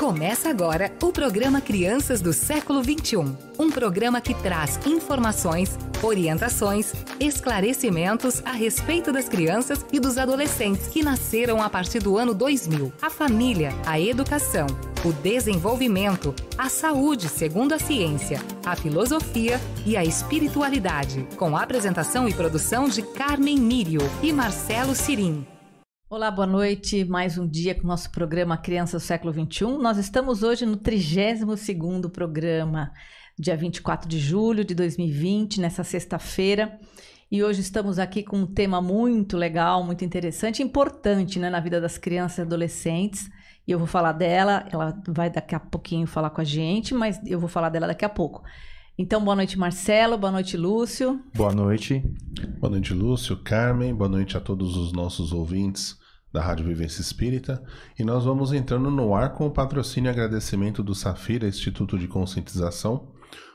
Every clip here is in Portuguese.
Começa agora o programa Crianças do Século XXI. Um programa que traz informações, orientações, esclarecimentos a respeito das crianças e dos adolescentes que nasceram a partir do ano 2000. A família, a educação, o desenvolvimento, a saúde segundo a ciência, a filosofia e a espiritualidade. Com a apresentação e produção de Carmen Mírio e Marcelo Cirim. Olá, boa noite. Mais um dia com o nosso programa Crianças do Século XXI. Nós estamos hoje no 32º programa, dia 24 de julho de 2020, nessa sexta-feira. E hoje estamos aqui com um tema muito legal, muito interessante, importante, né, na vida das crianças e adolescentes. E eu vou falar dela, ela vai daqui a pouquinho falar com a gente, mas eu vou falar dela daqui a pouco. Então, boa noite, Marcelo. Boa noite, Lúcio. Boa noite. Boa noite, Lúcio, Carmen. Boa noite a todos os nossos ouvintes da Rádio Vivência Espírita. E nós vamos entrando no ar com o patrocínio e agradecimento do Safira Instituto de Conscientização,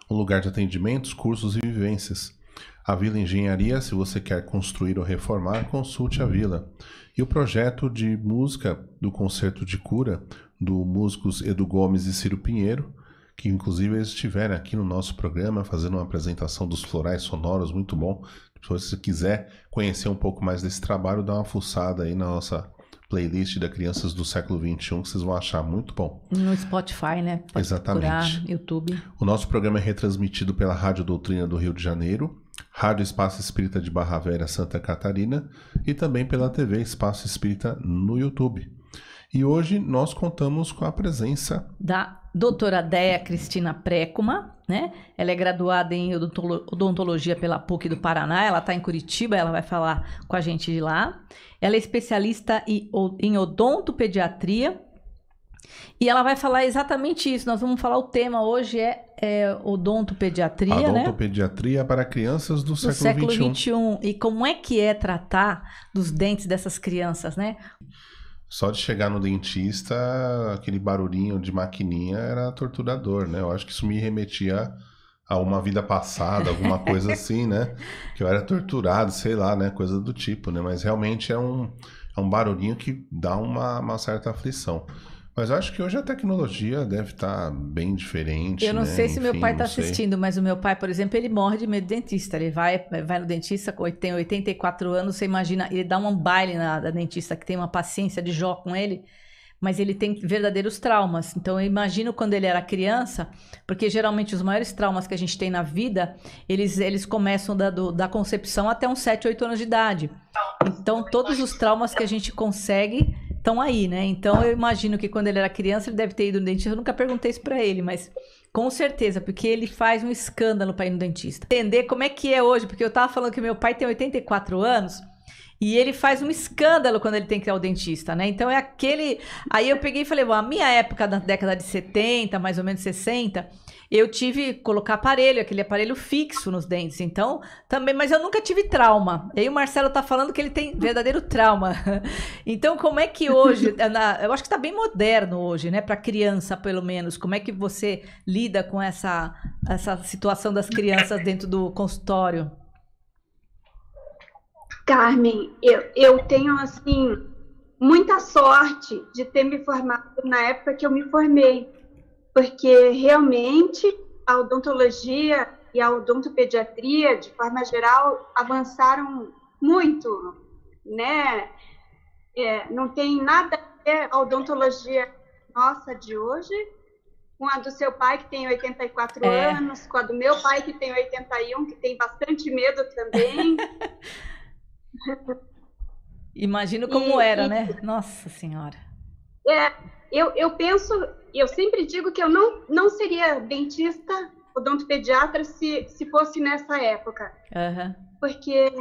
um lugar de atendimentos, cursos e vivências. A Vila Engenharia, se você quer construir ou reformar, consulte a Vila. E o projeto de música do Concerto de Cura, do músicos Edu Gomes e Ciro Pinheiro, que inclusive eles estiveram aqui no nosso programa fazendo uma apresentação dos florais sonoros, muito bom. Se você quiser conhecer um pouco mais desse trabalho, dá uma fuçada aí na nossa playlist da Crianças do Século XXI, que vocês vão achar muito bom. No Spotify, né? Pode Exatamente. procurar, YouTube. O nosso programa é retransmitido pela Rádio Doutrina do Rio de Janeiro, Rádio Espaço Espírita de Barra Velha, Santa Catarina, e também pela TV Espaço Espírita no YouTube. E hoje nós contamos com a presença da doutora Déia Cristina Précuma, né? Ela é graduada em odontologia pela PUC do Paraná, ela está em Curitiba, ela vai falar com a gente de lá. Ela é especialista em odontopediatria e ela vai falar exatamente isso. Nós vamos falar, o tema hoje é odontopediatria, né? Odontopediatria para crianças do século XXI. E como é que é tratar dos dentes dessas crianças, né? Só de chegar no dentista, aquele barulhinho de maquininha era torturador, né? Eu acho que isso me remetia a uma vida passada, alguma coisa assim, né? Que eu era torturado, sei lá, né? Coisa do tipo, né? Mas realmente é um barulhinho que dá uma certa aflição. Mas eu acho que hoje a tecnologia deve estar bem diferente. Eu não sei se Enfim, meu pai está não sei. assistindo, mas o meu pai, por exemplo, ele morre de medo de dentista. Ele vai no dentista, tem 84 anos, você imagina, ele dá um baile na dentista que tem uma paciência de Jó com ele, mas ele tem verdadeiros traumas. Então eu imagino quando ele era criança, porque geralmente os maiores traumas que a gente tem na vida, eles começam da concepção até uns 7, 8 anos de idade. Então todos os traumas que a gente consegue estão aí, né? Então eu imagino que quando ele era criança ele deve ter ido no dentista. Eu nunca perguntei isso pra ele, mas com certeza, porque ele faz um escândalo pra ir no dentista. Entender como é que é hoje, porque eu tava falando que meu pai tem 84 anos e ele faz um escândalo quando ele tem que ir ao dentista, né? Então é aquele... Aí eu peguei e falei, bom, a minha época da década de 70, mais ou menos 60... Eu tive que colocar aparelho, aquele aparelho fixo nos dentes, então também, mas eu nunca tive trauma. E aí o Marcelo tá falando que ele tem verdadeiro trauma. Então, como é que hoje, eu acho que tá bem moderno hoje, né, para criança, pelo menos. Como é que você lida com essa situação das crianças dentro do consultório? Carmen, eu tenho, assim, muita sorte de ter me formado na época que eu me formei. Porque realmente a odontologia e a odontopediatria, de forma geral, avançaram muito, né? Não tem nada a ver a odontologia nossa de hoje com a do seu pai, que tem 84 anos, com a do meu pai, que tem 81, que tem bastante medo também. Imagino como era, né? Nossa Senhora. Eu penso, eu sempre digo que eu não seria dentista, odontopediatra, se fosse nessa época. Uhum. Porque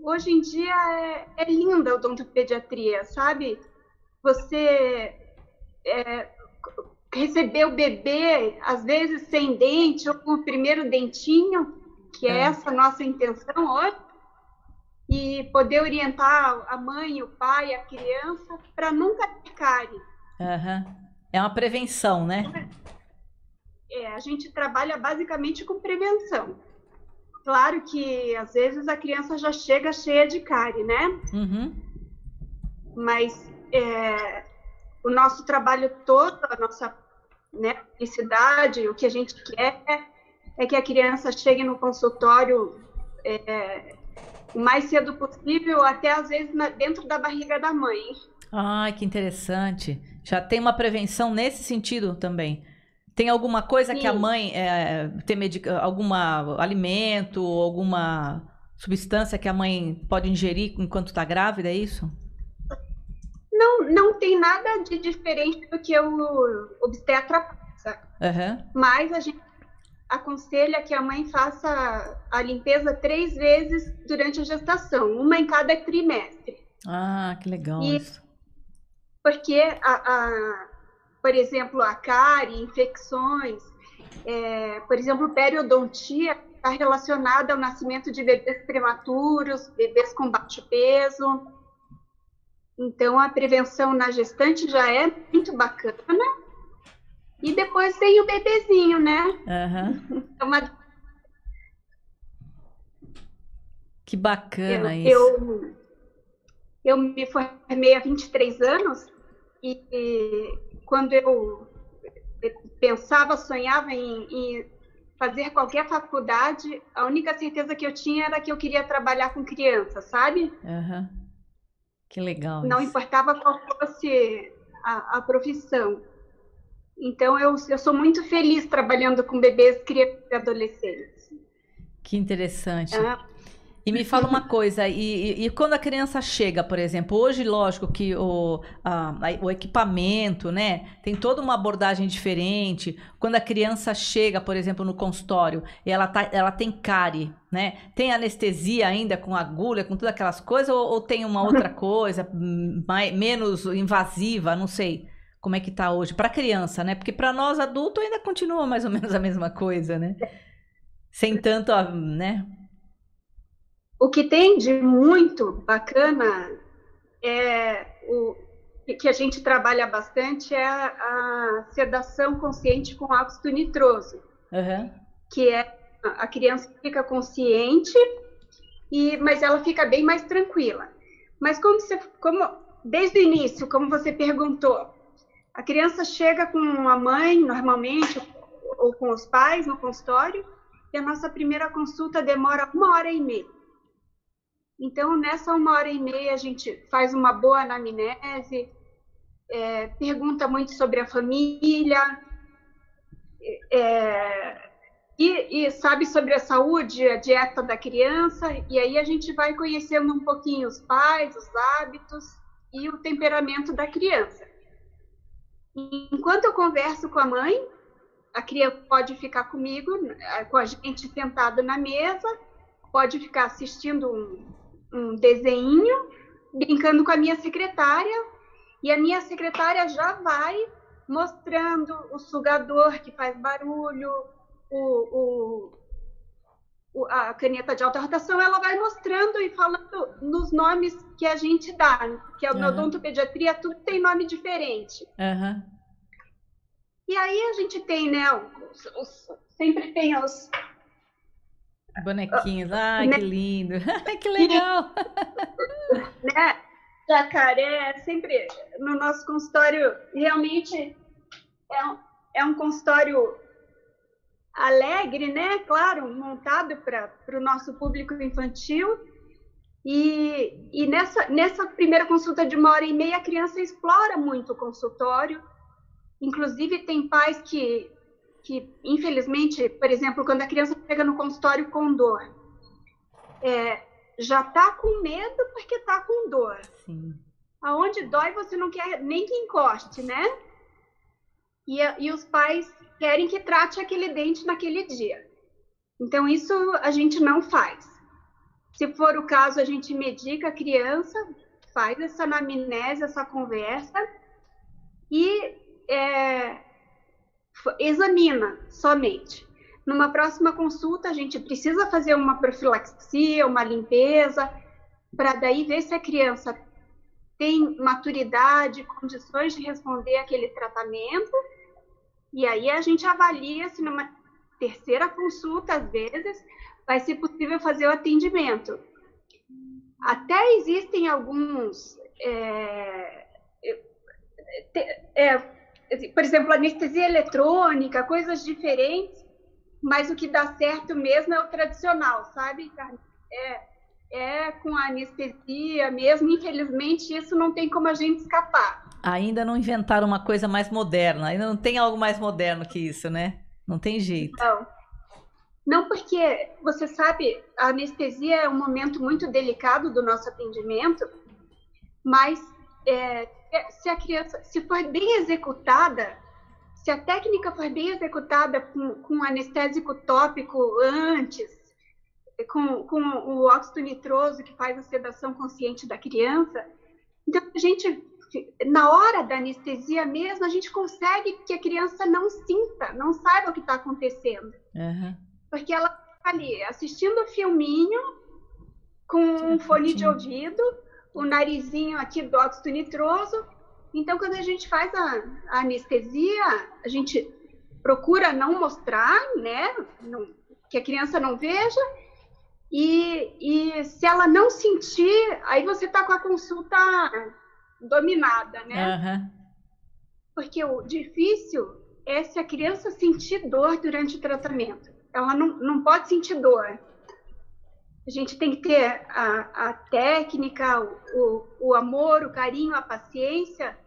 hoje em dia é linda a odontopediatria, sabe? Você receber o bebê, às vezes sem dente, ou com o primeiro dentinho, que é essa a nossa intenção hoje, e poder orientar a mãe, o pai, a criança, para nunca ter cárie. Uhum. É uma prevenção, né? A gente trabalha basicamente com prevenção. Claro que, às vezes, a criança já chega cheia de cárie, né? Uhum. Mas o nosso trabalho todo, a nossa, né, felicidade, o que a gente quer é que a criança chegue no consultório o mais cedo possível, até às vezes dentro da barriga da mãe. Ai, que interessante. Já tem uma prevenção nesse sentido também. Tem alguma coisa Sim. que a mãe tem algum alimento, alguma substância que a mãe pode ingerir enquanto está grávida, é isso? Não tem nada de diferente do que o obstetra passa. Uhum. Mas a gente aconselha que a mãe faça a limpeza 3 vezes durante a gestação, uma em cada trimestre. Ah, que legal isso. Porque, por exemplo, a cárie, infecções, por exemplo, periodontia está relacionada ao nascimento de bebês prematuros, bebês com baixo peso. Então, a prevenção na gestante já é muito bacana. E depois tem o bebezinho, né? Uhum. Que bacana isso. Eu me formei há 23 anos e quando eu pensava, sonhava em fazer qualquer faculdade, a única certeza que eu tinha era que eu queria trabalhar com crianças, sabe? Uhum. Que legal. Não isso. importava qual fosse a profissão. Então, eu sou muito feliz trabalhando com bebês, crianças e adolescentes. Que interessante. E me fala uma coisa, e quando a criança chega, por exemplo, hoje, lógico que o equipamento, né, tem toda uma abordagem diferente. Quando a criança chega, por exemplo, no consultório, e ela tem cárie, né, tem anestesia ainda com agulha, com todas aquelas coisas, ou tem uma outra coisa, menos invasiva, não sei. Como é que tá hoje? Para criança, né? Porque para nós adultos ainda continua mais ou menos a mesma coisa, né? Sem tanto, né? O que tem de muito bacana o que a gente trabalha bastante é a sedação consciente com óxido nitroso, que a criança fica consciente, mas ela fica bem mais tranquila. Mas desde o início, como você perguntou, a criança chega com a mãe, normalmente, ou com os pais no consultório, e a nossa primeira consulta demora 1h30. Então, nessa 1h30, a gente faz uma boa anamnese, pergunta muito sobre a família, e sabe sobre a saúde, a dieta da criança, e aí a gente vai conhecendo um pouquinho os pais, os hábitos e o temperamento da criança. Enquanto eu converso com a mãe, a criança pode ficar comigo, com a gente sentado na mesa, pode ficar assistindo um desenho, brincando com a minha secretária, e a minha secretária já vai mostrando o sugador que faz barulho, a caneta de alta rotação, ela vai mostrando e falando nos nomes que a gente dá, que é o odontopediatria, tudo tem nome diferente. E aí a gente tem, né, sempre tem os bonequinhos. Ai, que lindo. Que legal. Né? Jacaré, sempre no nosso consultório, realmente é um consultório alegre, né? Claro, montado para o nosso público infantil. E nessa primeira consulta de 1h30, a criança explora muito o consultório. Inclusive, tem pais que infelizmente, por exemplo, quando a criança chega no consultório com dor, já está com medo porque está com dor. Sim. Aonde dói, você não quer nem que encoste, né? E os pais querem que trate aquele dente naquele dia. Então, isso a gente não faz. Se for o caso, a gente medica a criança, faz essa anamnese, essa conversa e examina somente. Numa próxima consulta, a gente precisa fazer uma profilaxia, uma limpeza, para daí ver se a criança tem maturidade, condições de responder àquele tratamento, e aí a gente avalia se numa terceira consulta, às vezes, vai ser possível fazer o atendimento. Até existem alguns por exemplo, anestesia eletrônica, coisas diferentes, mas o que dá certo mesmo é o tradicional, sabe, Carmen? Com a anestesia mesmo, infelizmente isso não tem como a gente escapar. Ainda não inventaram uma coisa mais moderna, ainda não tem algo mais moderno que isso, né? Não tem jeito. Não, porque você sabe, a anestesia é um momento muito delicado do nosso atendimento, mas se a criança, se for bem executada, se a técnica for bem executada com anestésico tópico antes, com o óxido nitroso que faz a sedação consciente da criança, então a gente, na hora da anestesia mesmo, a gente consegue que a criança não sinta, não saiba o que está acontecendo. Uhum. Porque ela está ali assistindo o filminho com um fone de ouvido, o narizinho aqui do óxido nitroso. Então, quando a gente faz a anestesia, a gente procura não mostrar, né, que a criança não veja. E se ela não sentir, aí você está com a consulta dominada, né? Uhum. Porque o difícil é se a criança sentir dor durante o tratamento. Ela não pode sentir dor. A gente tem que ter a técnica, o amor, o carinho, a paciência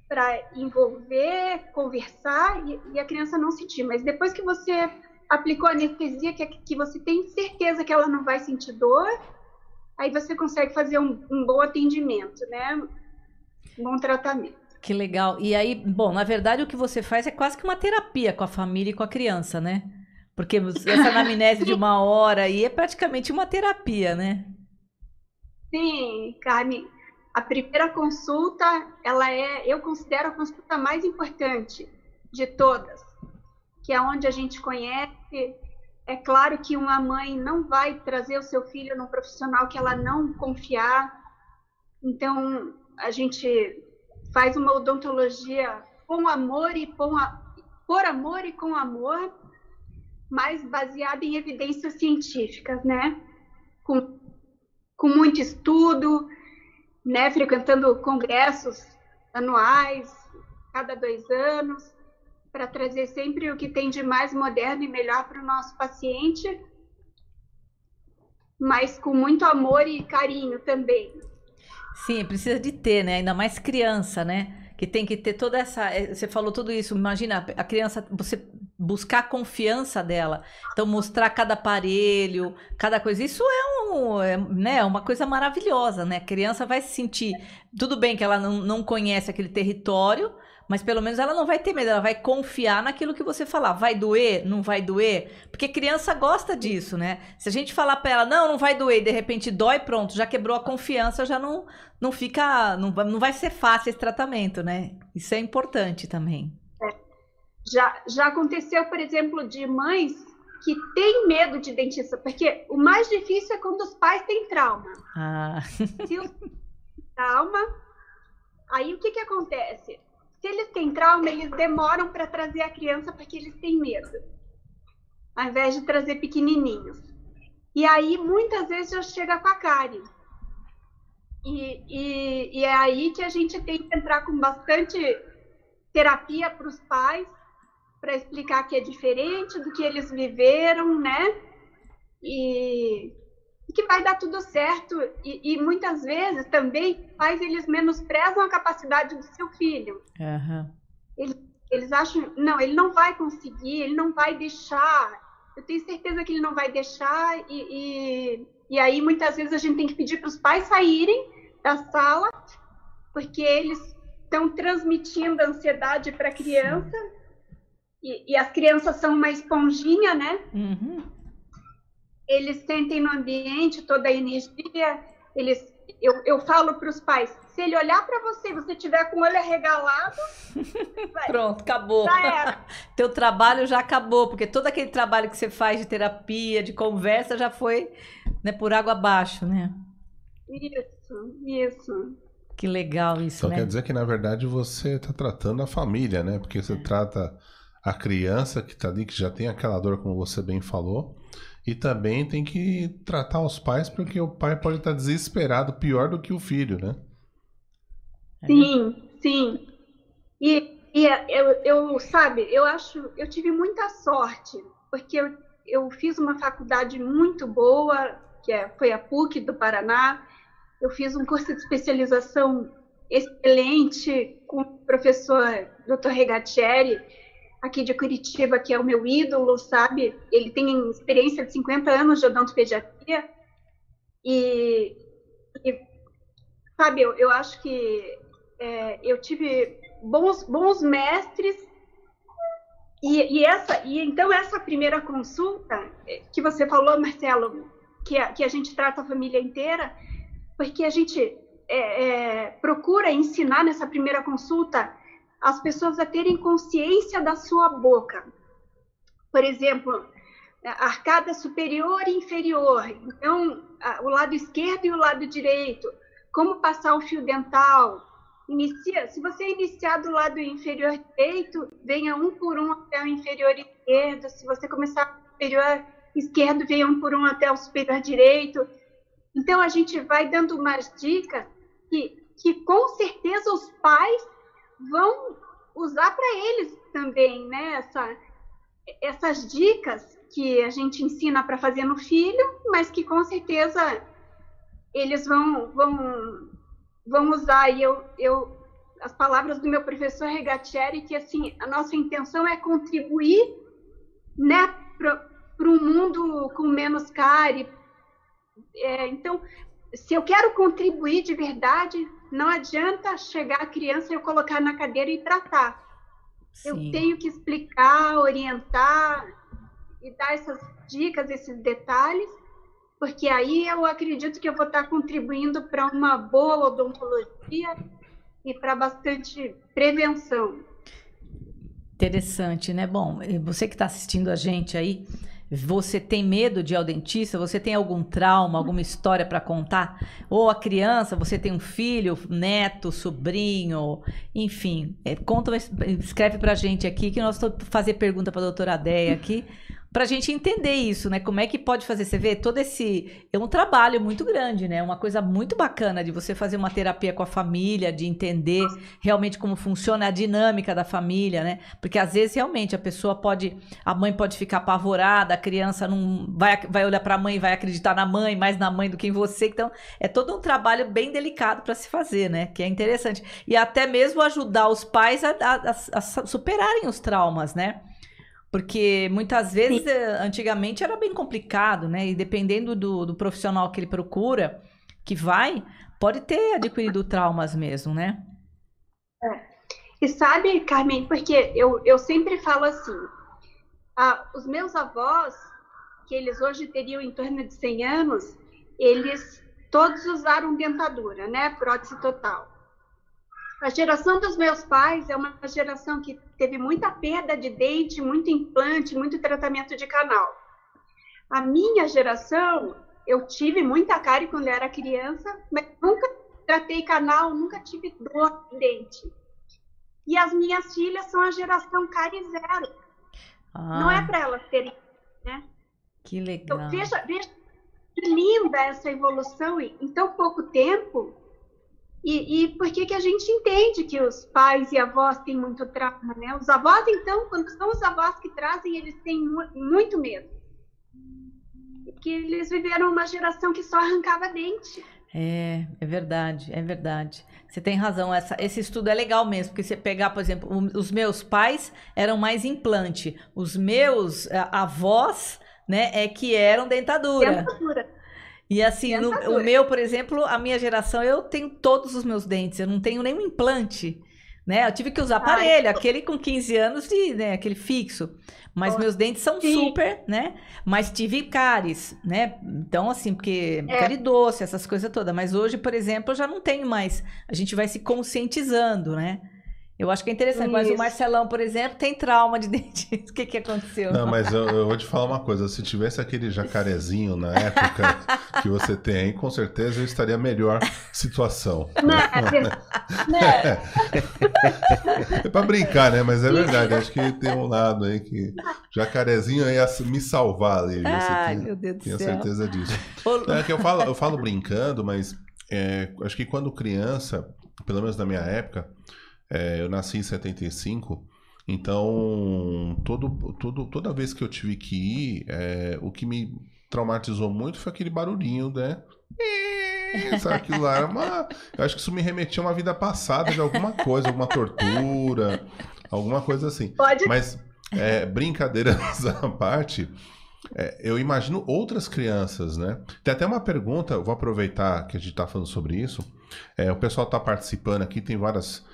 para envolver, conversar e a criança não sentir. Mas depois que você aplicou a anestesia, que você tem certeza que ela não vai sentir dor, aí você consegue fazer um bom atendimento, né? Um bom tratamento. Que legal. E aí, bom, na verdade o que você faz é quase que uma terapia com a família e com a criança, né? Porque essa anamnese de 1 hora aí é praticamente uma terapia, né? Sim, Carmen. A primeira consulta, eu considero a consulta mais importante de todas, que é onde a gente conhece. É claro que uma mãe não vai trazer o seu filho num profissional que ela não confiar. Então, a gente faz uma odontologia com amor e por amor e com amor, mas baseada em evidências científicas, né? Com muito estudo, né? Frequentando congressos anuais, cada 2 anos, para trazer sempre o que tem de mais moderno e melhor para o nosso paciente, mas com muito amor e carinho também. Sim, precisa de ter, né? Ainda mais criança, né? Que tem que ter toda essa... Você falou tudo isso, imagina a criança, você buscar a confiança dela. Então, mostrar cada aparelho, cada coisa. Isso né, uma coisa maravilhosa, né? A criança vai se sentir... Tudo bem que ela não conhece aquele território, mas pelo menos ela não vai ter medo, ela vai confiar naquilo que você falar. Vai doer? Não vai doer? Porque criança gosta disso, né? Se a gente falar pra ela, não vai doer, e de repente dói, pronto, já quebrou a confiança, já não fica... Não vai ser fácil esse tratamento, né? Isso é importante também. Já aconteceu, por exemplo, de mães que têm medo de dentista, porque o mais difícil é quando os pais têm trauma. Se os pais têm trauma, aí o que acontece? Se eles têm trauma, eles demoram para trazer a criança porque eles têm medo, ao invés de trazer pequenininhos. E aí, muitas vezes, já chega com a cárie. E é aí que a gente tem que entrar com bastante terapia para os pais, para explicar que é diferente do que eles viveram, né? E que vai dar tudo certo. E muitas vezes também pais, eles menosprezam a capacidade do seu filho. Uhum. Eles acham, não, ele não vai conseguir, ele não vai deixar. Eu tenho certeza que ele não vai deixar. E aí muitas vezes a gente tem que pedir para os pais saírem da sala, porque eles estão transmitindo a ansiedade para a criança. E as crianças são uma esponjinha, né? Uhum. Eles sentem no ambiente toda a energia. Eu falo para os pais, se ele olhar para você e você tiver com o olho arregalado... Pronto, acabou. Já era. Teu trabalho já acabou, porque todo aquele trabalho que você faz de terapia, de conversa, já foi, né, por água abaixo, né? Isso. Que legal isso, Só né? quer dizer que, na verdade, você está tratando a família, né? Porque você trata a criança que está ali, que já tem aquela dor, como você bem falou, e também tem que tratar os pais, porque o pai pode estar desesperado, pior do que o filho, né? Sim. Sabe, eu tive muita sorte, porque eu fiz uma faculdade muito boa, foi a PUC do Paraná. Eu fiz um curso de especialização excelente com o professor Dr. Regatieri, aqui de Curitiba, que é o meu ídolo, sabe? Ele tem experiência de 50 anos de odontopediatria. Sabe, eu acho que eu tive bons mestres. Então, essa primeira consulta que você falou, Marcelo, que a gente trata a família inteira, porque a gente procura ensinar nessa primeira consulta as pessoas a terem consciência da sua boca. Por exemplo, arcada superior e inferior. Então, o lado esquerdo e o lado direito. Como passar o fio dental. Se você iniciar do lado inferior direito, venha um por um até o inferior esquerdo. Se você começar do superior esquerdo, venha um por um até o superior direito. Então, a gente vai dando umas dicas que com certeza os pais vão usar para eles também, né? Essas dicas que a gente ensina para fazer no filho, mas que com certeza eles vão usar. E as palavras do meu professor Regatieri, que assim, a nossa intenção é contribuir, né, para um mundo com menos cárie. Então, se eu quero contribuir de verdade, não adianta chegar a criança e eu colocar na cadeira e tratar. Sim. Eu tenho que explicar, orientar e dar essas dicas, esses detalhes, porque aí eu acredito que eu vou estar contribuindo para uma boa odontologia e para bastante prevenção. Interessante, né? Bom, você que está assistindo a gente aí, você tem medo de ir ao dentista? Você tem algum trauma, alguma história para contar? Ou a criança, você tem um filho, neto, sobrinho, enfim. Escreve para a gente aqui, que nós vamos fazer pergunta para a doutora Déia aqui, para a gente entender isso, né? Como é que pode fazer? Você vê, todo esse... É um trabalho muito grande, né? Uma coisa muito bacana de você fazer uma terapia com a família, de entender realmente como funciona a dinâmica da família, né? Porque às vezes realmente a mãe pode ficar apavorada, a criança não vai olhar para a mãe e vai acreditar na mãe, mais na mãe do que em você. Então, é todo um trabalho bem delicado para se fazer, né? Que é interessante. E até mesmo ajudar os pais a superarem os traumas, né? Porque muitas vezes, sim, antigamente era bem complicado, né? E dependendo do profissional que ele procura, pode ter adquirido traumas mesmo, né? E sabe, Carmen, porque eu sempre falo assim, os meus avós, que eles hoje teriam em torno de 100 anos, eles todos usaram dentadura, né? Prótese total. A geração dos meus pais é uma geração que teve muita perda de dente, muito implante, muito tratamento de canal. A minha geração, eu tive muita cárie quando eu era criança, mas nunca tratei canal, nunca tive dor de dente. E as minhas filhas são a geração cárie zero. Não é para elas terem, né? Que legal. Então, veja que linda essa evolução em tão pouco tempo. E por que a gente entende que os pais e avós têm muito trauma, né? Os avós, então, quando são os avós que trazem, eles têm muito medo. Porque eles viveram uma geração que só arrancava dente. É verdade, é verdade. Você tem razão, esse estudo é legal mesmo, porque você pegar, por exemplo, os meus pais eram mais implante, os meus avós, né, que eram dentadura. E assim, o meu, por exemplo, a minha geração, eu tenho todos os meus dentes, eu não tenho nenhum implante, né? Eu tive que usar aparelho, aquele com 15 anos, né? Aquele fixo. Mas meus dentes são super, né? Mas tive cáries, né? Então, assim, porque cárie doce, essas coisas todas. Mas hoje, por exemplo, eu já não tenho mais. A gente vai se conscientizando, né? Eu acho que é interessante, mas o Marcelão, por exemplo, tem trauma de dentista. O que aconteceu? Não, mas eu vou te falar uma coisa. Se tivesse aquele jacarezinho na época que você tem aí, com certeza eu estaria melhor situação. É pra brincar, né? Mas é verdade. Acho que tem um lado aí que jacarezinho ia me salvar ali. Ai, meu Deus do céu. Tenho certeza disso. É que eu falo brincando, mas acho que quando criança, pelo menos na minha época, Eu nasci em 75, então toda vez que eu tive que ir, o que me traumatizou muito foi aquele barulhinho, né? Sabe, aquilo lá era eu acho que isso me remetia a uma vida passada de alguma coisa, alguma tortura, alguma coisa assim. Mas, brincadeiras à parte, eu imagino outras crianças, né? Tem até uma pergunta, eu vou aproveitar que a gente está falando sobre isso. O pessoal está participando aqui, tem várias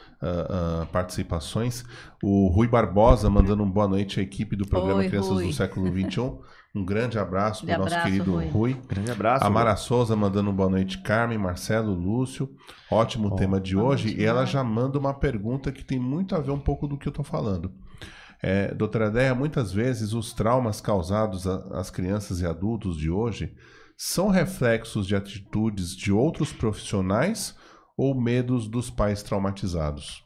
participações. O Rui Barbosa mandando uma boa noite à equipe do programa Crianças do Século XXI. Um grande abraço para o nosso querido Rui. Grande abraço. A Mara Souza mandando uma boa noite, Carmen, Marcelo, Lúcio. Ótimo tema de hoje. E ela já manda uma pergunta que tem muito a ver um pouco do que eu estou falando. Doutora Déia, muitas vezes os traumas causados às crianças e adultos de hoje são reflexos de atitudes de outros profissionais ou medos dos pais traumatizados?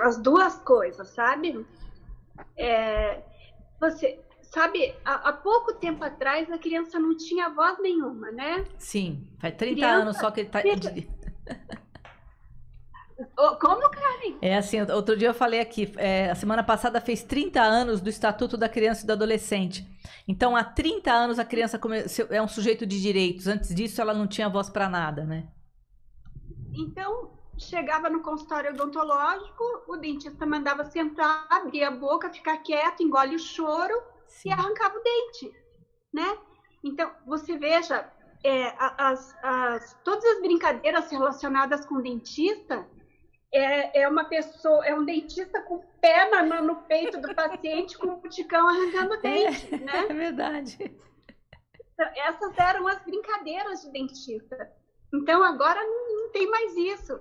As duas coisas, sabe? Você sabe, há pouco tempo atrás a criança não tinha voz nenhuma, né? Sim, faz 30 anos só que ele tá... Como, Karen? Assim, outro dia eu falei aqui, a semana passada fez 30 anos do Estatuto da Criança e do Adolescente. Então, há 30 anos a criança é um sujeito de direitos. Antes disso, ela não tinha voz para nada, né? Então, chegava no consultório odontológico, o dentista mandava sentar, abrir a boca, ficar quieto, engole o choro e arrancava o dente, né? Então, você veja, todas as brincadeiras relacionadas com o dentista, é um dentista com o pé no peito do paciente com o puticão arrancando o dente, né? É verdade. Então, essas eram as brincadeiras de dentista. Então, agora não tem mais isso.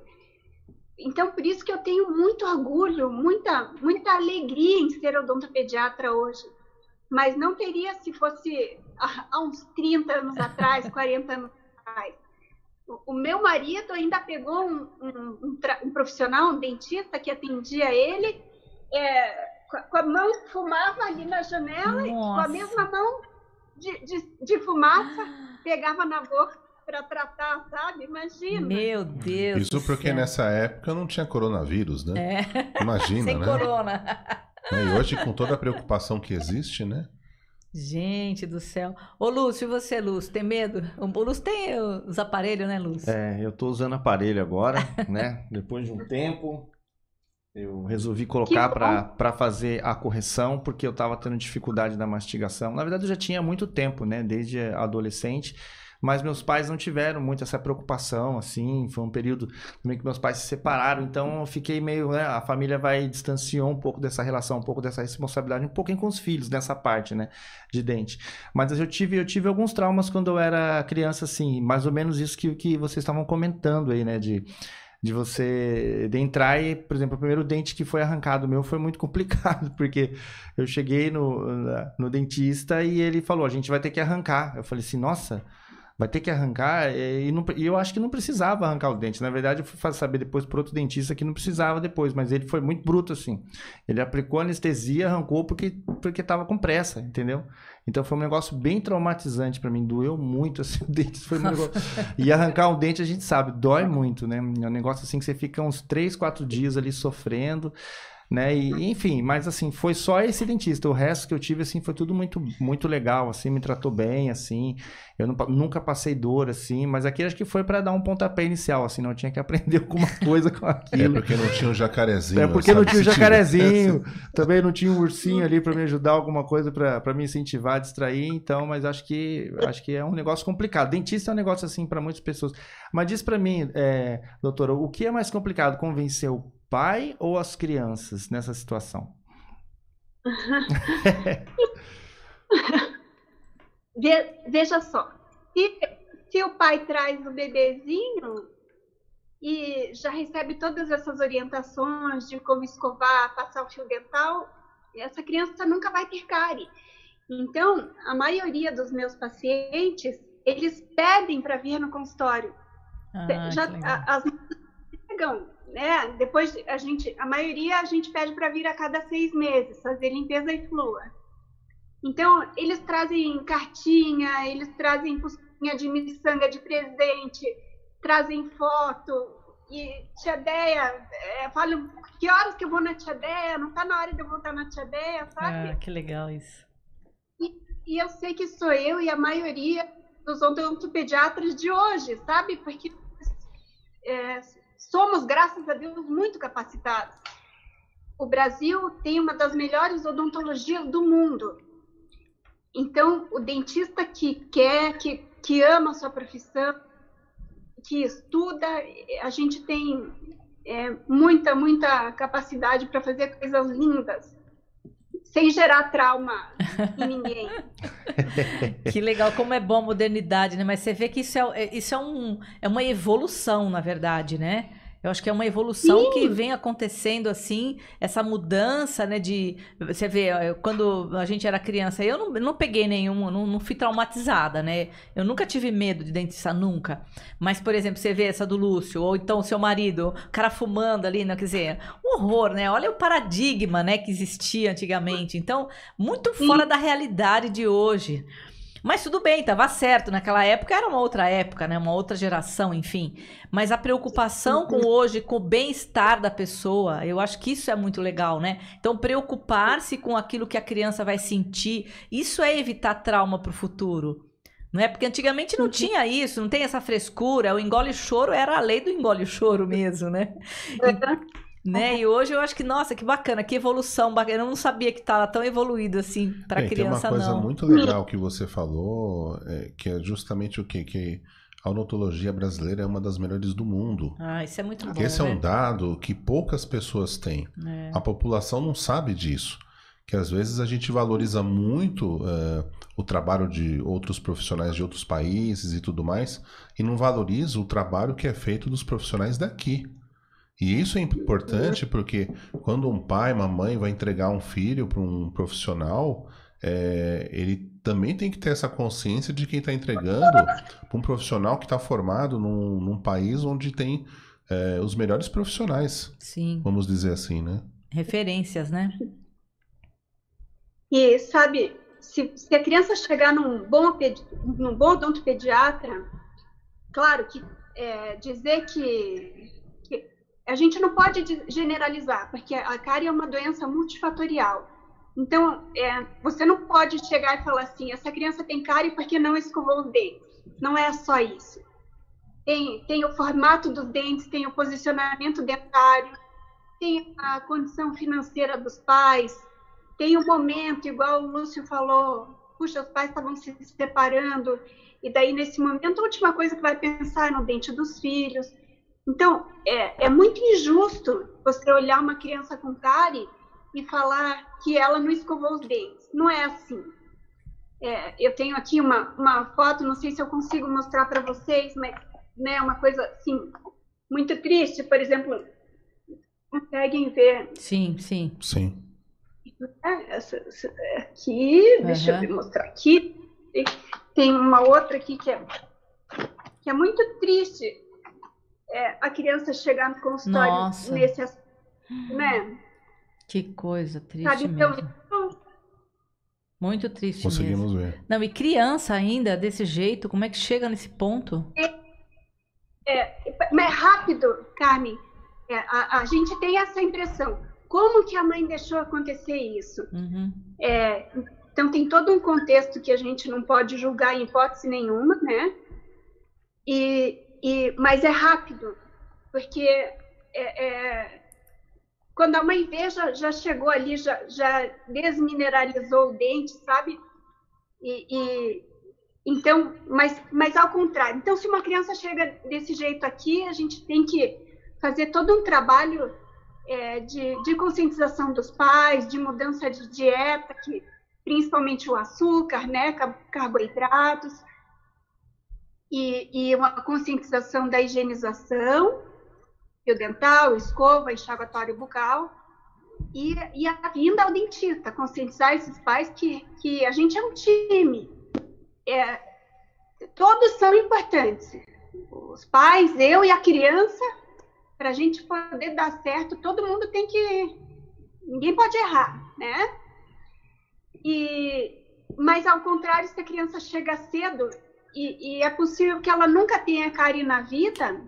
Então, por isso que eu tenho muito orgulho, muita alegria em ser odontopediatra hoje. Mas não teria se fosse há uns 30 anos atrás, 40 anos atrás. O meu marido ainda pegou um profissional, um dentista que atendia ele, com a mão que fumava ali na janela, e com a mesma mão de fumaça, pegava na boca para tratar, sabe? Imagina. Meu Deus. Isso porque nessa época não tinha coronavírus, né? Imagina, sem né? Corona. E hoje, com toda a preocupação que existe, né? Gente do céu. Ô, Lúcio, e você, Lúcio, tem medo? O Lúcio tem os aparelhos, né, Lúcio? Eu tô usando aparelho agora, né? Depois de um tempo, eu resolvi colocar para fazer a correção, porque eu tava tendo dificuldade na mastigação. Na verdade, eu já tinha há muito tempo, né? Desde adolescente. Mas meus pais não tiveram muito essa preocupação, assim, foi um período também que meus pais se separaram, então eu fiquei meio, né, a família distanciou um pouco dessa relação, um pouco dessa responsabilidade, um pouquinho com os filhos, nessa parte, né, de dente. Mas eu tive alguns traumas quando eu era criança, assim, mais ou menos isso que vocês estavam comentando aí, né, de você entrar e, por exemplo, o primeiro dente que foi arrancado meu foi muito complicado, porque eu cheguei no dentista e ele falou, a gente vai ter que arrancar. Eu falei assim, nossa... Vai ter que arrancar, e eu acho que não precisava arrancar o dente. Na verdade, eu fui saber depois por outro dentista que não precisava depois, mas ele foi muito bruto, assim. Ele aplicou anestesia, arrancou porque tava com pressa, entendeu? Então foi um negócio bem traumatizante para mim, doeu muito, assim, o dente. Foi um negócio... E arrancar um dente, a gente sabe, dói muito, né? É um negócio assim que você fica uns 3, 4 dias ali sofrendo... Né? E, enfim, mas assim, foi só esse dentista. O resto que eu tive, assim, foi tudo muito, muito legal, assim, me tratou bem, assim. Eu nunca passei dor, assim, mas aqui acho que foi para dar um pontapé inicial, assim, não tinha que aprender alguma coisa com aquilo. Porque não tinha um jacarezinho. Porque não tinha um jacarezinho, também não tinha um ursinho ali para me ajudar, alguma coisa para me incentivar, distrair, então, mas acho que é um negócio complicado. Dentista é um negócio, assim, para muitas pessoas. Mas diz para mim, doutora, o que é mais complicado, convencer o pai ou as crianças nessa situação? Veja só, se o pai traz o bebezinho e já recebe todas essas orientações de como escovar, passar o fio dental, essa criança nunca vai ter cárie. Então, a maioria dos meus pacientes, eles pedem para vir no consultório. As chegam, né? Depois a maioria a gente pede para vir a cada 6 meses, fazer limpeza e flúor. Então, eles trazem cartinha, eles trazem pulseirinha de miçanga de presente, trazem foto, e tia Deia, falo, que horas que eu vou na tia Deia? Não tá na hora de eu voltar na tia Deia, sabe? Ah, que legal isso. E eu sei que sou eu e a maioria dos odontopediatras de hoje, sabe? Porque somos, graças a Deus, muito capacitados. O Brasil tem uma das melhores odontologias do mundo. Então, o dentista que quer, que ama a sua profissão, que estuda, a gente tem muita capacidade para fazer coisas lindas, sem gerar trauma em ninguém. Que legal, como é bom a modernidade, né? Mas você vê que isso é uma evolução, na verdade, né? Eu acho que é uma evolução Sim. que vem acontecendo assim, essa mudança, né? Você vê, quando a gente era criança, eu não peguei nenhum, não fui traumatizada, né? Eu nunca tive medo de dentista, nunca. Mas, por exemplo, você vê essa do Lúcio, ou então o seu marido, o cara fumando ali, né? Quer dizer, um horror, né? Olha o paradigma, né, que existia antigamente. Então, muito fora da realidade de hoje. Mas tudo bem, estava certo. Naquela época era uma outra época, né? Uma outra geração, enfim. Mas a preocupação com hoje, com o bem-estar da pessoa, eu acho que isso é muito legal, né? Então, preocupar-se com aquilo que a criança vai sentir, isso é evitar trauma para o futuro. Não é? Porque antigamente não tinha isso, não tem essa frescura. O engole-choro era a lei do engole-choro mesmo, né? Né? E hoje eu acho que, nossa, que bacana, que evolução bacana. Eu não sabia que estava tão evoluído assim para criança, tem uma coisa não. muito legal que você falou, que é justamente o quê? Que a odontologia brasileira é uma das melhores do mundo. Ah, isso é muito bom, Esse é né? um dado que poucas pessoas têm. A população não sabe disso. Que às vezes a gente valoriza muito o trabalho de outros profissionais de outros países e tudo mais, e não valoriza o trabalho que é feito dos profissionais daqui. E isso é importante porque quando um pai, uma mãe vai entregar um filho para um profissional, ele também tem que ter essa consciência de quem está entregando para um profissional que está formado num país onde tem os melhores profissionais. Sim. Vamos dizer assim, né? Referências, né? E, sabe, se a criança chegar num bom odontopediatra, claro que dizer que a gente não pode generalizar, porque a cárie é uma doença multifatorial. Então, você não pode chegar e falar assim, essa criança tem cárie porque não escovou os dentes. Não é só isso. Tem o formato dos dentes, tem o posicionamento dentário, tem a condição financeira dos pais, tem o momento, igual o Lúcio falou, puxa, os pais estavam se separando, e daí, nesse momento, a última coisa que vai pensar é no dente dos filhos. Então, é muito injusto você olhar uma criança com cárie e falar que ela não escovou os dentes. Não é assim. Eu tenho aqui uma foto, não sei se eu consigo mostrar para vocês, mas né, uma coisa assim, muito triste. Por exemplo, conseguem ver? Sim, sim. Sim. Essa aqui, deixa eu mostrar aqui. Tem uma outra aqui que é muito triste. A criança chegar no consultório nesse aspecto, né? Que coisa triste, sabe, mesmo. Então, muito triste Conseguimos mesmo. ver. Não, e criança ainda, desse jeito, como é que chega nesse ponto? Mas rápido, Carmen, a gente tem essa impressão. Como que a mãe deixou acontecer isso? Uhum. Então, tem todo um contexto que a gente não pode julgar em hipótese nenhuma, né? Mas é rápido, porque quando a mãe vê, já chegou ali, já desmineralizou o dente, sabe? Então, mas ao contrário. Então, se uma criança chega desse jeito aqui, a gente tem que fazer todo um trabalho de conscientização dos pais, de mudança de dieta, principalmente o açúcar, né, carboidratos, e uma conscientização da higienização, fio dental, escova, enxaguatório bucal, e a vinda ao dentista, conscientizar esses pais que a gente é um time. Todos são importantes. Os pais, eu e a criança, para a gente poder dar certo, todo mundo tem que... Ninguém pode errar, né? Mas, ao contrário, se a criança chega cedo e é possível que ela nunca tenha cárie na vida,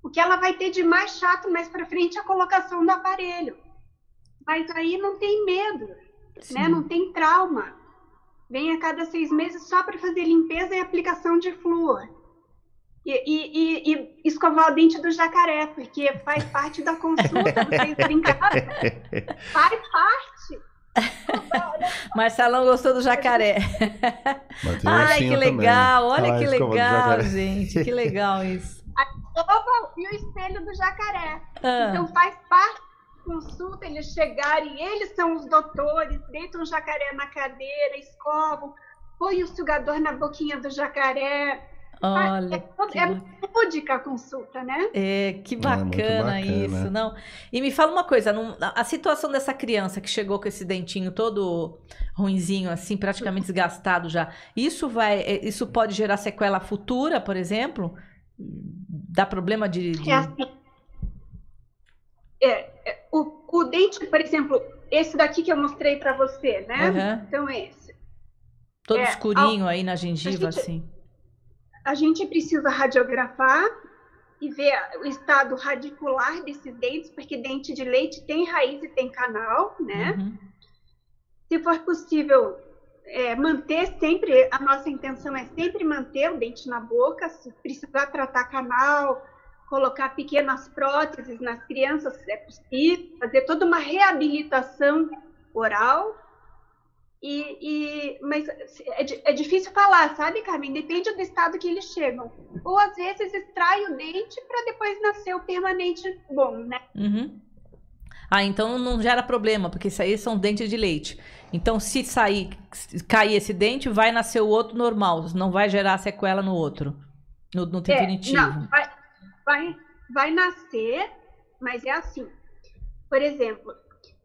o que ela vai ter de mais chato mais para frente é a colocação do aparelho. Mas aí não tem medo, né? Não tem trauma. Vem a cada 6 meses só para fazer limpeza e aplicação de flúor. E escovar o dente do jacaré, porque faz parte da consulta, vocês brincaram? Faz parte. Marcelão gostou do jacaré. Ai, que legal, olha que legal, gente, que legal isso. E o espelho do jacaré. Então faz parte da consulta, eles chegarem, eles são os doutores, deitam o jacaré na cadeira, escovam, põe o sugador na boquinha do jacaré. Olha, é lúdica a consulta, né? Que bacana, isso, não? E me fala uma coisa, a situação dessa criança que chegou com esse dentinho todo ruinzinho, assim, praticamente desgastado já, isso pode gerar sequela futura, por exemplo? Dá problema de... O dente, por exemplo, esse daqui que eu mostrei para você, né? Então esse. Todo escurinho aí na gengiva, assim. A gente precisa radiografar e ver o estado radicular desses dentes, porque dente de leite tem raiz e tem canal, né? Se for possível manter sempre, a nossa intenção é sempre manter o dente na boca, se precisar tratar canal, colocar pequenas próteses nas crianças, se é possível, fazer toda uma reabilitação oral. Mas é difícil falar, sabe, Carmen? Depende do estado que eles chegam. Ou às vezes extrai o dente para depois nascer o permanente bom, né? Então não gera problema, porque isso aí são dentes de leite. Então se cair esse dente, vai nascer o outro normal, não vai gerar sequela no outro, no definitivo. Não, vai nascer, mas é assim. Por exemplo,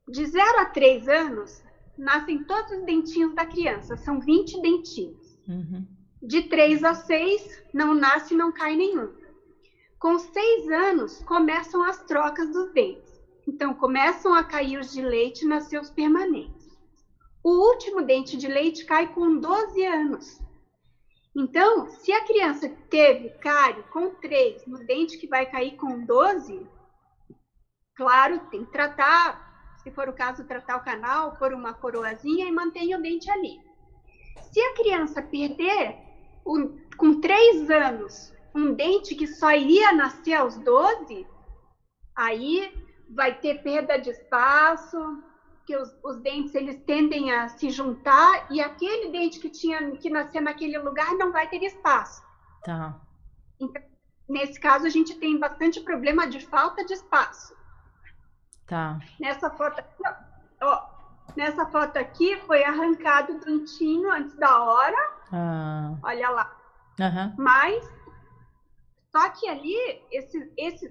de 0 a 3 anos, nascem todos os dentinhos da criança, são 20 dentinhos. De 3 a 6, não nasce e não cai nenhum. Com 6 anos, começam as trocas dos dentes. Então, começam a cair os de leite e nascer os permanentes. O último dente de leite cai com 12 anos. Então, se a criança teve cárie com 3 no dente que vai cair com 12, claro, tem que tratar. Se for o caso, tratar o canal, pôr uma coroazinha e mantém o dente ali. Se a criança perder, com 3 anos, um dente que só iria nascer aos 12, aí vai ter perda de espaço, que os dentes eles tendem a se juntar e aquele dente que tinha que nascer naquele lugar não vai ter espaço. Tá. Então, nesse caso, a gente tem bastante problema de falta de espaço. Tá. Nessa foto aqui foi arrancado o dentinho antes da hora. Olha lá. Mas só que ali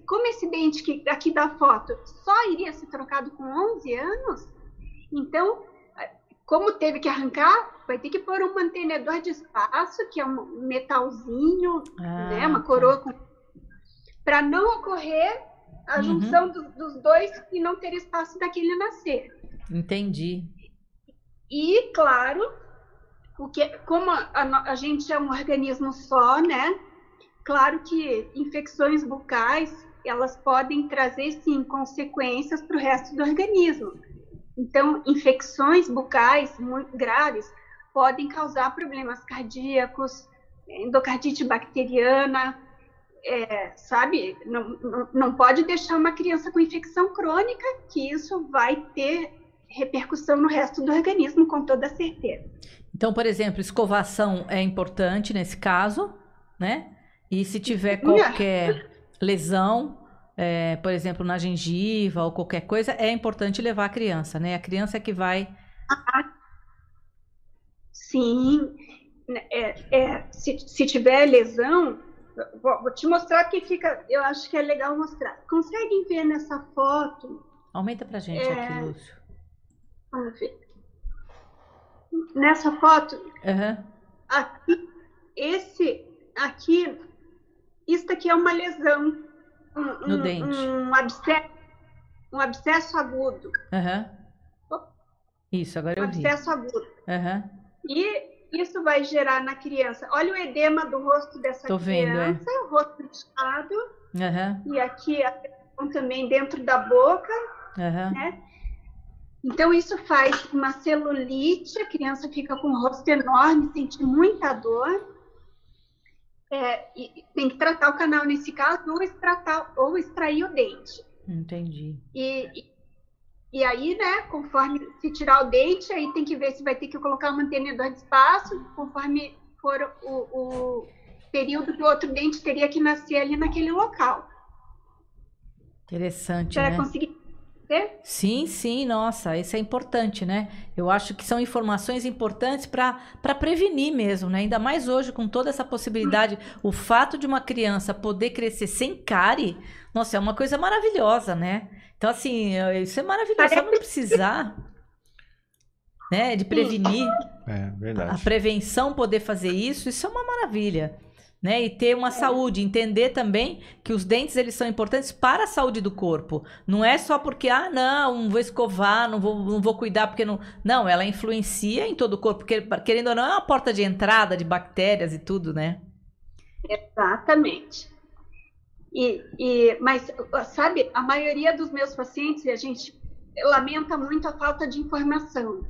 como esse dente aqui da foto só iria ser trocado com 11 anos, então como teve que arrancar, vai ter que pôr um mantenedor de espaço, que é um metalzinho, né, uma coroa para não ocorrer a junção dos dois e não ter espaço daquele nascer. Entendi. E, claro, como a gente é um organismo só, né? Claro que infecções bucais, elas podem trazer, sim, consequências para o resto do organismo. Então, infecções bucais muito graves podem causar problemas cardíacos, endocardite bacteriana, sabe, não pode deixar uma criança com infecção crônica, que isso vai ter repercussão no resto do organismo, com toda certeza. Então, por exemplo, escovação é importante nesse caso, né? E se tiver qualquer lesão, por exemplo, na gengiva ou qualquer coisa, é importante levar a criança, né? A criança é que vai... Sim. Se tiver lesão... Vou te mostrar que fica... Eu acho que é legal mostrar. Conseguem ver nessa foto? Aumenta pra gente aqui, Lúcio. Vamos ver. Nessa foto, aqui, isso aqui é uma lesão. No dente. Um abscesso agudo. Isso, agora eu vi. Abscesso agudo. E isso vai gerar na criança. Olha o edema do rosto dessa criança. Tô vendo, o rosto fechado, e aqui a pressão também dentro da boca, né? Então, isso faz uma celulite, a criança fica com o rosto enorme, sente muita dor. E tem que tratar o canal nesse caso, ou extrair o dente. Entendi. E aí, né, conforme se tirar o dente, aí tem que ver se vai ter que colocar um mantenedor de espaço, conforme for o período que o outro dente teria que nascer ali naquele local. Interessante, né? Você conseguir ver? Sim, nossa, isso é importante, né? Eu acho que são informações importantes para prevenir mesmo, né? Ainda mais hoje, com toda essa possibilidade, o fato de uma criança poder crescer sem cárie, nossa, é uma coisa maravilhosa, né? Então, assim, isso é maravilhoso, só não precisar, né, de prevenir. Verdade. A prevenção poder fazer isso é uma maravilha. Né? E ter uma saúde, entender também que os dentes eles são importantes para a saúde do corpo. Não é só porque, não vou escovar, não vou cuidar, porque não. Não, ela influencia em todo o corpo, porque, querendo ou não, é uma porta de entrada de bactérias e tudo, né? Exatamente. Mas, sabe, a maioria dos meus pacientes, a gente lamenta muito a falta de informação.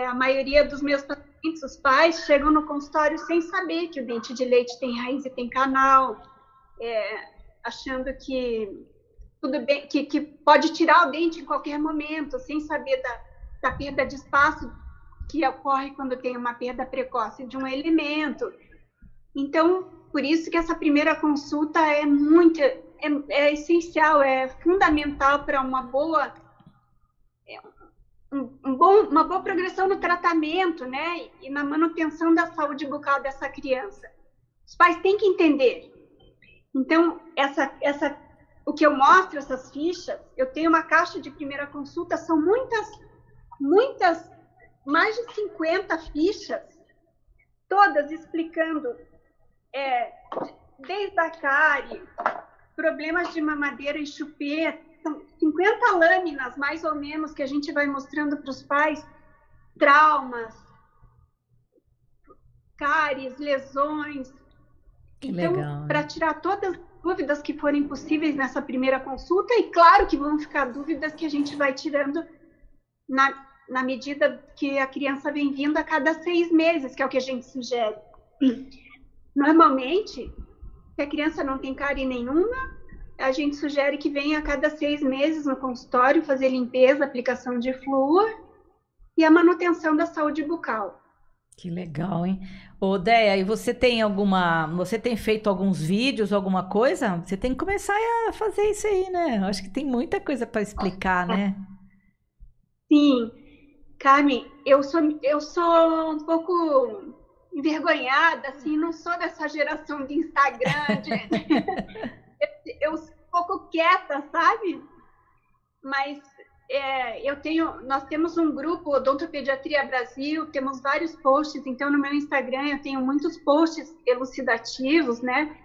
A maioria dos meus pacientes, os pais chegam no consultório sem saber que o dente de leite tem raiz e tem canal, achando que tudo bem, que pode tirar o dente em qualquer momento, sem saber da perda de espaço que ocorre quando tem uma perda precoce de um elemento. Então, por isso que essa primeira consulta é essencial, é fundamental para uma boa progressão no tratamento, né, e na manutenção da saúde bucal dessa criança. Os pais têm que entender. Então, o que eu mostro, essas fichas, eu tenho uma caixa de primeira consulta, são muitas, mais de 50 fichas, todas explicando, desde a cárie, problemas de mamadeira e chupeta, são 50 lâminas, mais ou menos, que a gente vai mostrando para os pais, traumas, cáries, lesões. Então, para tirar todas as dúvidas que forem possíveis nessa primeira consulta, e claro que vão ficar dúvidas que a gente vai tirando na medida que a criança vem vindo a cada 6 meses, que é o que a gente sugere. Normalmente, se a criança não tem cárie nenhuma, a gente sugere que venha a cada 6 meses no consultório fazer limpeza, aplicação de flúor e a manutenção da saúde bucal. Que legal, hein? Ô, Déia, e você tem feito alguns vídeos, alguma coisa? Você tem que começar a fazer isso aí, né? Eu acho que tem muita coisa para explicar, né? Sim. Carmen, eu sou um pouco envergonhada, assim, não sou dessa geração de Instagram, eu sou um pouco quieta, sabe? Mas nós temos um grupo, Odontopediatria Brasil, temos vários posts, então no meu Instagram eu tenho muitos posts elucidativos, né?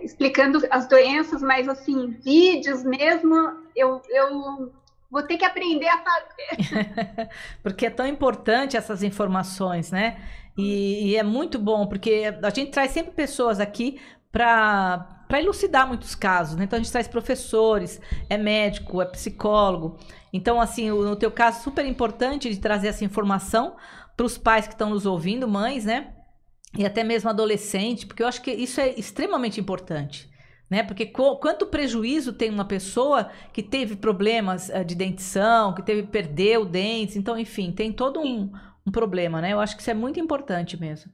Explicando as doenças, mas assim, vídeos mesmo, eu vou ter que aprender a fazer. Porque é tão importante essas informações, né? E é muito bom, porque a gente traz sempre pessoas aqui para elucidar muitos casos, né? Então a gente traz professores, é médico, é psicólogo. Então, assim, no teu caso, super importante de trazer essa informação para os pais que estão nos ouvindo, mães, né? E até mesmo adolescente, porque eu acho que isso é extremamente importante, né? Porque quanto prejuízo tem uma pessoa que teve problemas de dentição, que perdeu dentes, então, enfim, tem todo um problema, né? Eu acho que isso é muito importante mesmo.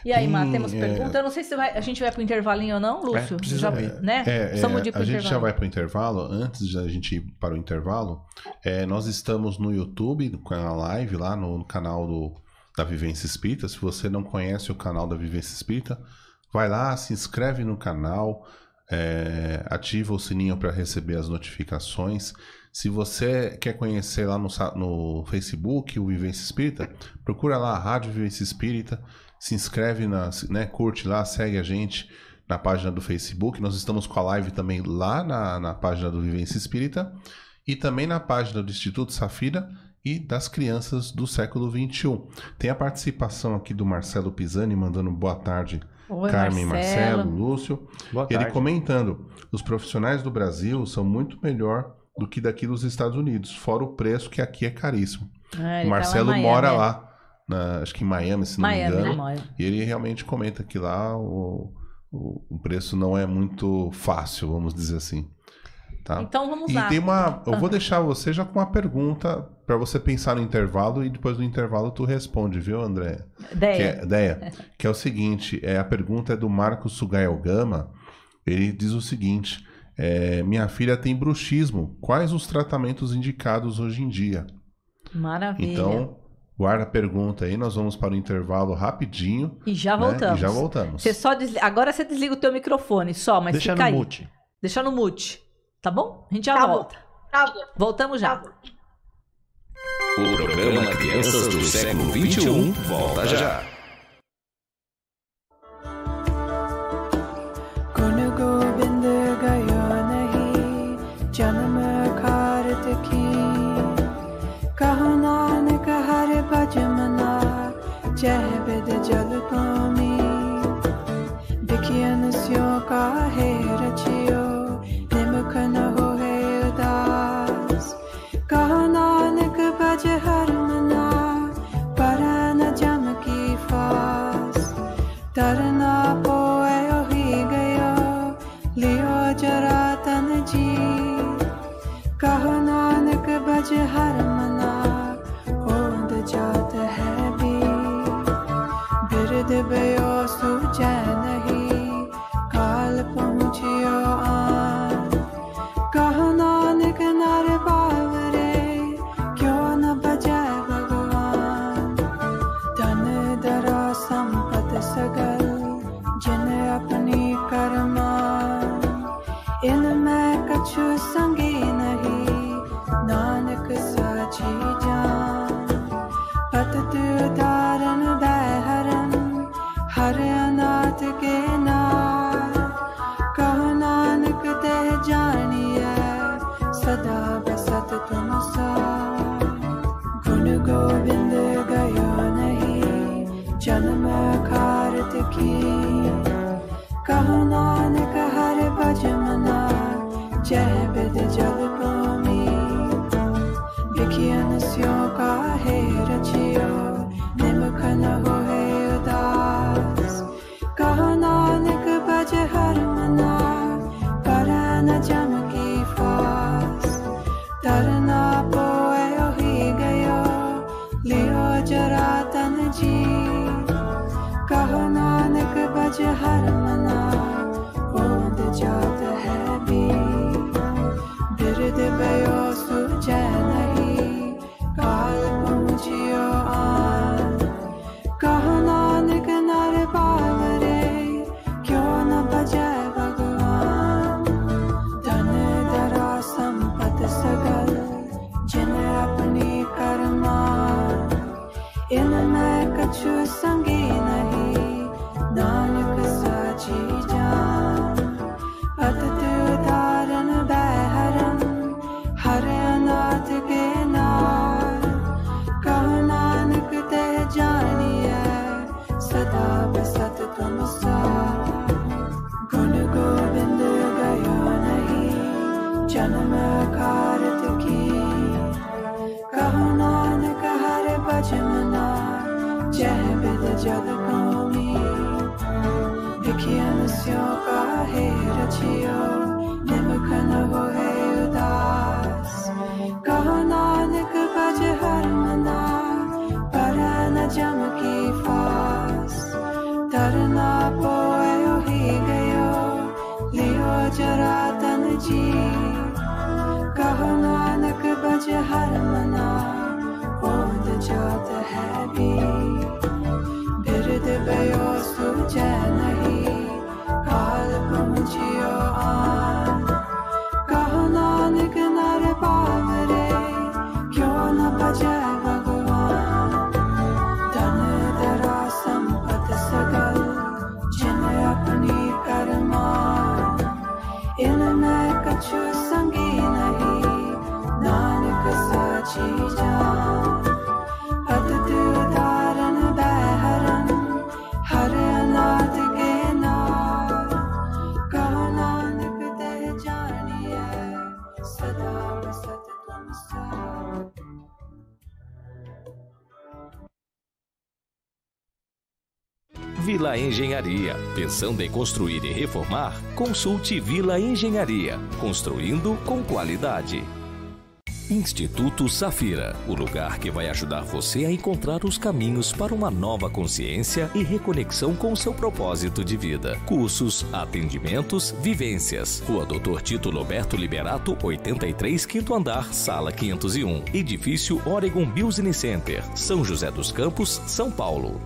E aí, Má, temos pergunta? Eu não sei se a gente vai para o intervalinho ou não, Lúcio? A gente já vai para o intervalo. Antes de a gente ir para o intervalo, nós estamos no YouTube, com a live lá no canal da Vivência Espírita. Se você não conhece o canal da Vivência Espírita, vai lá, se inscreve no canal, ativa o sininho para receber as notificações. Se você quer conhecer lá no Facebook o Vivência Espírita, procura lá a Rádio Vivência Espírita, se inscreve, curte lá, segue a gente na página do Facebook. Nós estamos com a live também lá na página do Vivência Espírita e também na página do Instituto Safira e das Crianças do Século XXI. Tem a participação aqui do Marcelo Pisani, mandando boa tarde Oi, Carmen, Marcelo, Lúcio. Boa Ele tarde. comentando, os profissionais do Brasil são muito melhor do que daqui dos Estados Unidos, fora o preço que aqui é caríssimo. Ah, O ele Marcelo tá lá em mora Miami, lá, acho que em Miami, se não me Miami, engano. ele mora. E ele realmente comenta que lá o preço não é muito fácil, vamos dizer assim. Tá? Então vamos E lá. tem eu vou deixar você já com uma pergunta para você pensar no intervalo e depois do intervalo tu responde, viu, André? Ideia. Que é o seguinte, a pergunta é do Marcos Sugael Gama. Ele diz o seguinte: minha filha tem bruxismo. Quais os tratamentos indicados hoje em dia? Maravilha. Então, guarda a pergunta aí, nós vamos para o intervalo rapidinho. E já né? voltamos. E já voltamos. Você só agora você desliga o teu microfone só, mas Deixa fica no aí. mute. Deixa no mute. Tá bom? A gente já Tá bom. volta. Tá bom. Voltamos já. Tá bom. O programa Crianças do Século XXI volta já. गुण गोविंद गयो नहीं जन्म कारत की कहो नानक हर भज मना जय विद जल पामी बिखियन स्यों का है रचियो निमुख न हो है उदास कहो नानक भज हर मना पर न जम की फास तरना पोए ही गयो लियो जरा तन जी कहो नानक भज हर मना ओंद जात है भी बिरद भयो सूझै नहीं काल पहुँचियो आन कहो नानक नर बावरे क्यों न बजै भगवान धन दरा संपत सगल जिन अपनी करमान इनमें कछु संगी नहीं नानक साची जान पतत उदाहरण दहरन हर अनाथ के नार कहो नानक ते जानिए सदा बसत तुम सार गुण गोविंद गयो नहीं जन्म कारत की कहो नानक हर भज मना जय विद जल पामी बिखियन स्यों का है रचियो निमुख न हो है उदास कहो नानक भज हर मना पर न जम की फास तरना पोए ही गयो लियो जरा तन जी कहो नानक भज हर मना ओंद जात है भी बिरद भयो सूझै नहीं काल पहुँचियो आन कहो नानक नर बावरे क्यों न बजै भगवान धन दरा संपत सगल जिन अपनी करमान इनमें कछु संगी नहीं नानक साची जान पतत उदाहरण दहरन हर अनाथ के नार कहो नानक ते जानिए सदा बसत तुम सार गुण गोविंद गयो नहीं जन्म कारत की कहो नानक हर भज मना जय विद जल पामी बिखियन स्यों का है रचियो निमुख न हो है उदास कहो नानक भज हर मना पर न जम की फास तरना पोए ही गयो लियो जरा तन जी कहो नानक भज हर मना ओंद जात है भी बिरद भयो सूझै नहीं काल पहुँचियो आन कहो नानक नर बावरे क्यों न बजै भगवान धन दरा संपत सगल जिन अपनी करमान इनमें कछु संगी नहीं नानक साची जान पतत उदार Vila Engenharia. Pensando em construir e reformar? Consulte Vila Engenharia. Construindo com qualidade. Instituto Safira, o lugar que vai ajudar você a encontrar os caminhos para uma nova consciência e reconexão com o seu propósito de vida. Cursos, atendimentos, vivências. Rua Dr. Tito Roberto Liberato, 83, 5º andar, sala 501. Edifício Oregon Business Center, São José dos Campos, São Paulo.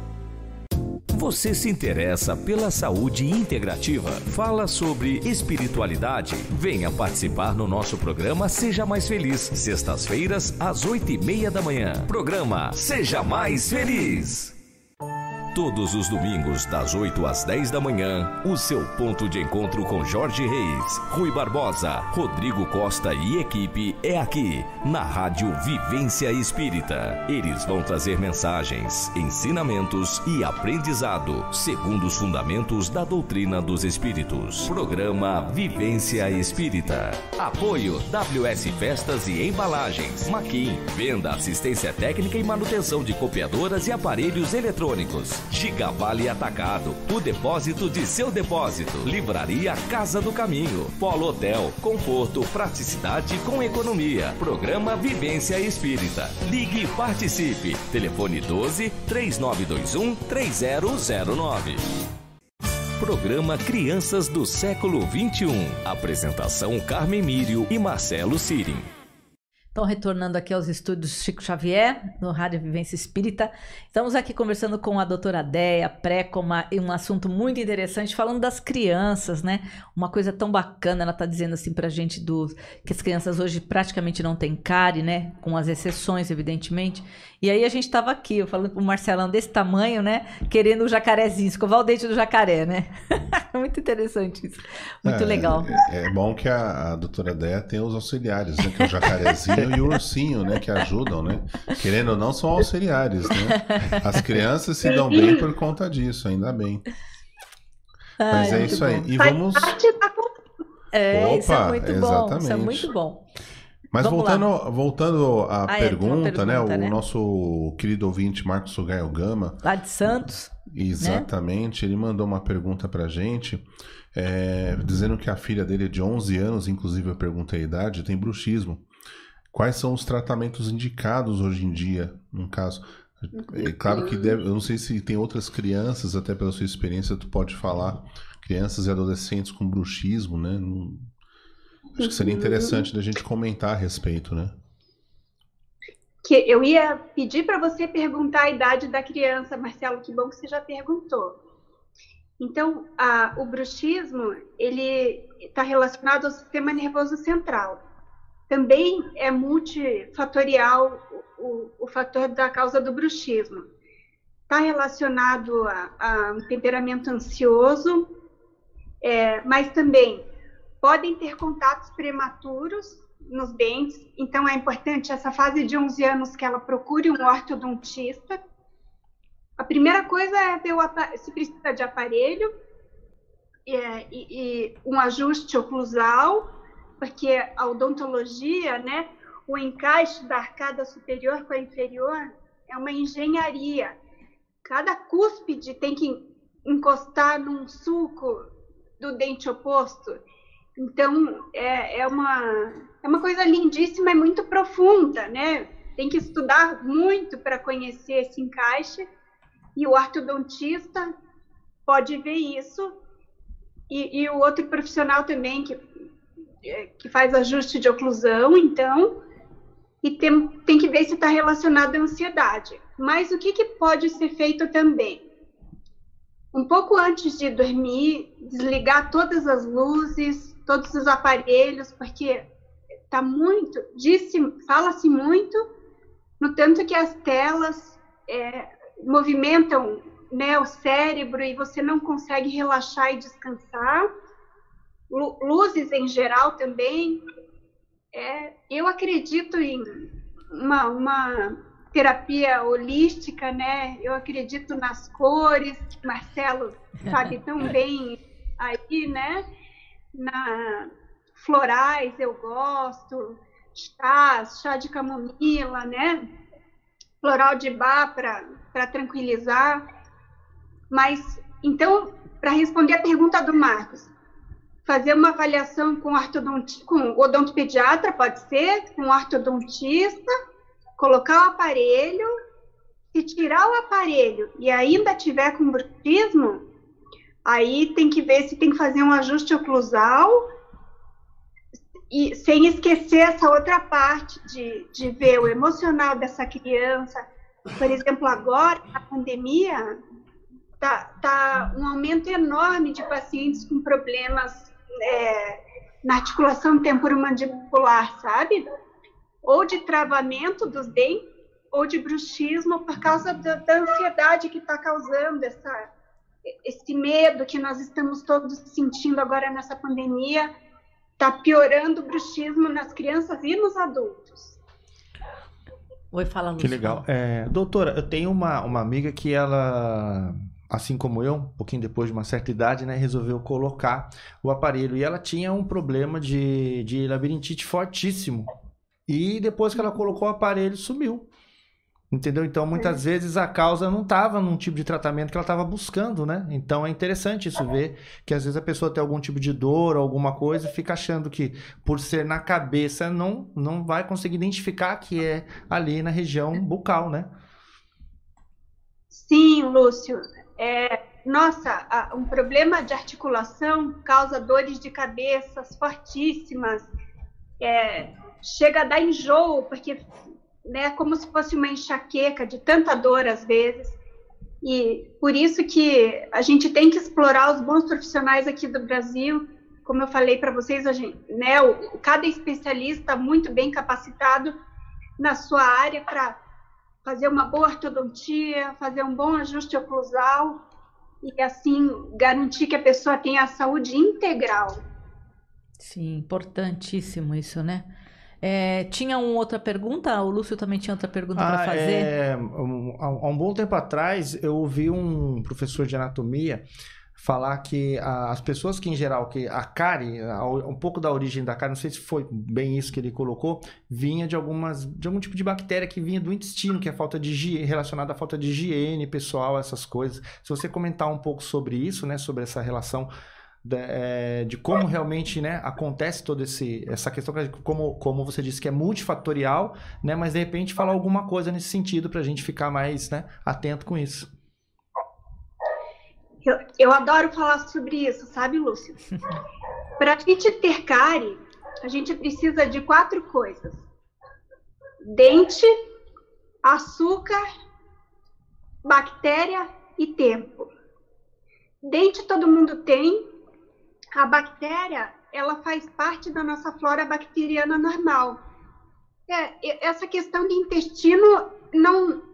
Você se interessa pela saúde integrativa? Fala sobre espiritualidade? Venha participar no nosso programa Seja Mais Feliz, sextas-feiras, às 8h30 da manhã. Programa Seja Mais Feliz. Todos os domingos, das 8 às 10 da manhã, o seu ponto de encontro com Jorge Reis, Rui Barbosa, Rodrigo Costa e equipe é aqui, na Rádio Vivência Espírita. Eles vão trazer mensagens, ensinamentos e aprendizado, segundo os fundamentos da doutrina dos Espíritos. Programa Vivência Espírita. Apoio WS Festas e Embalagens, Maquin, venda, assistência técnica e manutenção de copiadoras e aparelhos eletrônicos. Gigavale Atacado, o depósito de seu depósito. Livraria Casa do Caminho. Polo Hotel, conforto, praticidade com economia. Programa Vivência Espírita. Ligue e participe. Telefone 12-3921-3009. Programa Crianças do Século 21. Apresentação Carmen Mírio e Marcelo Sirim. Então, retornando aqui aos estúdios Chico Xavier, no Rádio Vivência Espírita. Estamos aqui conversando com a doutora Déia Précoma, um assunto muito interessante, falando das crianças, né? Uma coisa tão bacana, ela está dizendo assim pra gente que as crianças hoje praticamente não têm cárie, né? Com as exceções, evidentemente. E aí a gente estava aqui, eu falando com o Marcelão desse tamanho, né? Querendo o jacarezinho, escovar o dente do jacaré, né? Muito interessante isso. Muito legal. É bom que a doutora Déia tem os auxiliares, né? Que é o jacarezinho e o ursinho, né? Que ajudam, né? Querendo ou não, são auxiliares, né? As crianças se dão bem por conta disso, ainda bem. Mas é isso aí. E vamos... isso é muito bom. Isso é muito bom. Mas voltando à pergunta, né? né? O nosso querido ouvinte Marcos Sugaio Gama, lá de Santos. Exatamente, né? Ele mandou uma pergunta pra gente, dizendo que a filha dele de 11 anos, inclusive eu perguntei a idade, tem bruxismo. Quais são os tratamentos indicados hoje em dia, no caso? É claro que eu não sei se tem outras crianças, até pela sua experiência, tu pode falar, crianças e adolescentes com bruxismo, né? Acho que seria interessante da gente comentar a respeito, né? Que eu ia pedir para você perguntar a idade da criança, Marcelo, que bom que você já perguntou. Então, o bruxismo, ele está relacionado ao sistema nervoso central. Também é multifatorial o fator da causa do bruxismo. Está relacionado a um temperamento ansioso, mas também podem ter contatos prematuros nos dentes, então é importante essa fase de 11 anos que ela procure um ortodontista. A primeira coisa é ver se precisa de aparelho e um ajuste oclusal, porque a odontologia, né, o encaixe da arcada superior com a inferior é uma engenharia. Cada cúspide tem que encostar num sulco do dente oposto. Então, é uma coisa lindíssima e muito profunda, né? Tem que estudar muito para conhecer esse encaixe, e o ortodontista pode ver isso, e o outro profissional também que faz ajuste de oclusão, então, e tem que ver se está relacionado à ansiedade. Mas o que pode ser feito também? Um pouco antes de dormir, desligar todas as luzes, todos os aparelhos, porque fala-se muito no tanto que as telas movimentam, né, o cérebro e você não consegue relaxar e descansar. Luzes em geral também. Eu acredito em uma terapia holística, né? Eu acredito nas cores, que Marcelo sabe tão bem aí, né? Florais eu gosto, chá de camomila, né? Floral de bar para tranquilizar. Mas Então, para responder a pergunta do Marcos, fazer uma avaliação com odontopediatra, pode ser, com ortodontista, colocar o aparelho, se tirar o aparelho e ainda tiver com bruxismo, aí tem que ver se tem que fazer um ajuste oclusal, e sem esquecer essa outra parte de ver o emocional dessa criança. Por exemplo, agora, na pandemia, tá um aumento enorme de pacientes com problemas na articulação temporomandibular, sabe? Ou de travamento dos dentes, ou de bruxismo por causa da ansiedade que está causando esse medo que nós estamos todos sentindo agora nessa pandemia. Está piorando o bruxismo nas crianças e nos adultos. Oi, fala, Lúcia. Que legal. Doutora, eu tenho uma amiga que ela, assim como eu, um pouquinho depois de uma certa idade, né, resolveu colocar o aparelho. E ela tinha um problema de labirintite fortíssimo. E depois que ela colocou o aparelho, sumiu. Entendeu? Então, muitas vezes a causa não estava num tipo de tratamento que ela estava buscando, né? Então, é interessante isso, ver que às vezes a pessoa tem algum tipo de dor, alguma coisa, e fica achando que por ser na cabeça não vai conseguir identificar que é ali na região bucal, né? Sim, Lúcio. Nossa, um problema de articulação causa dores de cabeça fortíssimas. Chega a dar enjoo, porque... né, como se fosse uma enxaqueca de tanta dor às vezes, e por isso que a gente tem que explorar os bons profissionais aqui do Brasil, como eu falei para vocês, né, cada especialista muito bem capacitado na sua área para fazer uma boa ortodontia, fazer um bom ajuste oclusal e assim garantir que a pessoa tenha a saúde integral. Sim, importantíssimo isso, né? Tinha uma outra pergunta? O Lúcio também tinha outra pergunta para fazer? Há um bom tempo atrás, eu ouvi um professor de anatomia falar que as pessoas que, em geral, que a cárie, um pouco da origem da cárie, não sei se foi bem isso que ele colocou, vinha de algum tipo de bactéria que vinha do intestino, que é falta de higiene, relacionada à falta de higiene pessoal, essas coisas. Se você comentar um pouco sobre isso, né, sobre essa relação de como realmente, né, acontece toda essa questão, como você disse, que é multifatorial, né, mas de repente falar alguma coisa nesse sentido para a gente ficar mais, né, atento com isso. Eu adoro falar sobre isso, sabe, Lúcio? Para a gente ter cárie, a gente precisa de 4 coisas: dente, açúcar, bactéria e tempo. Dente todo mundo tem. A bactéria, ela faz parte da nossa flora bacteriana normal. Essa questão de intestino,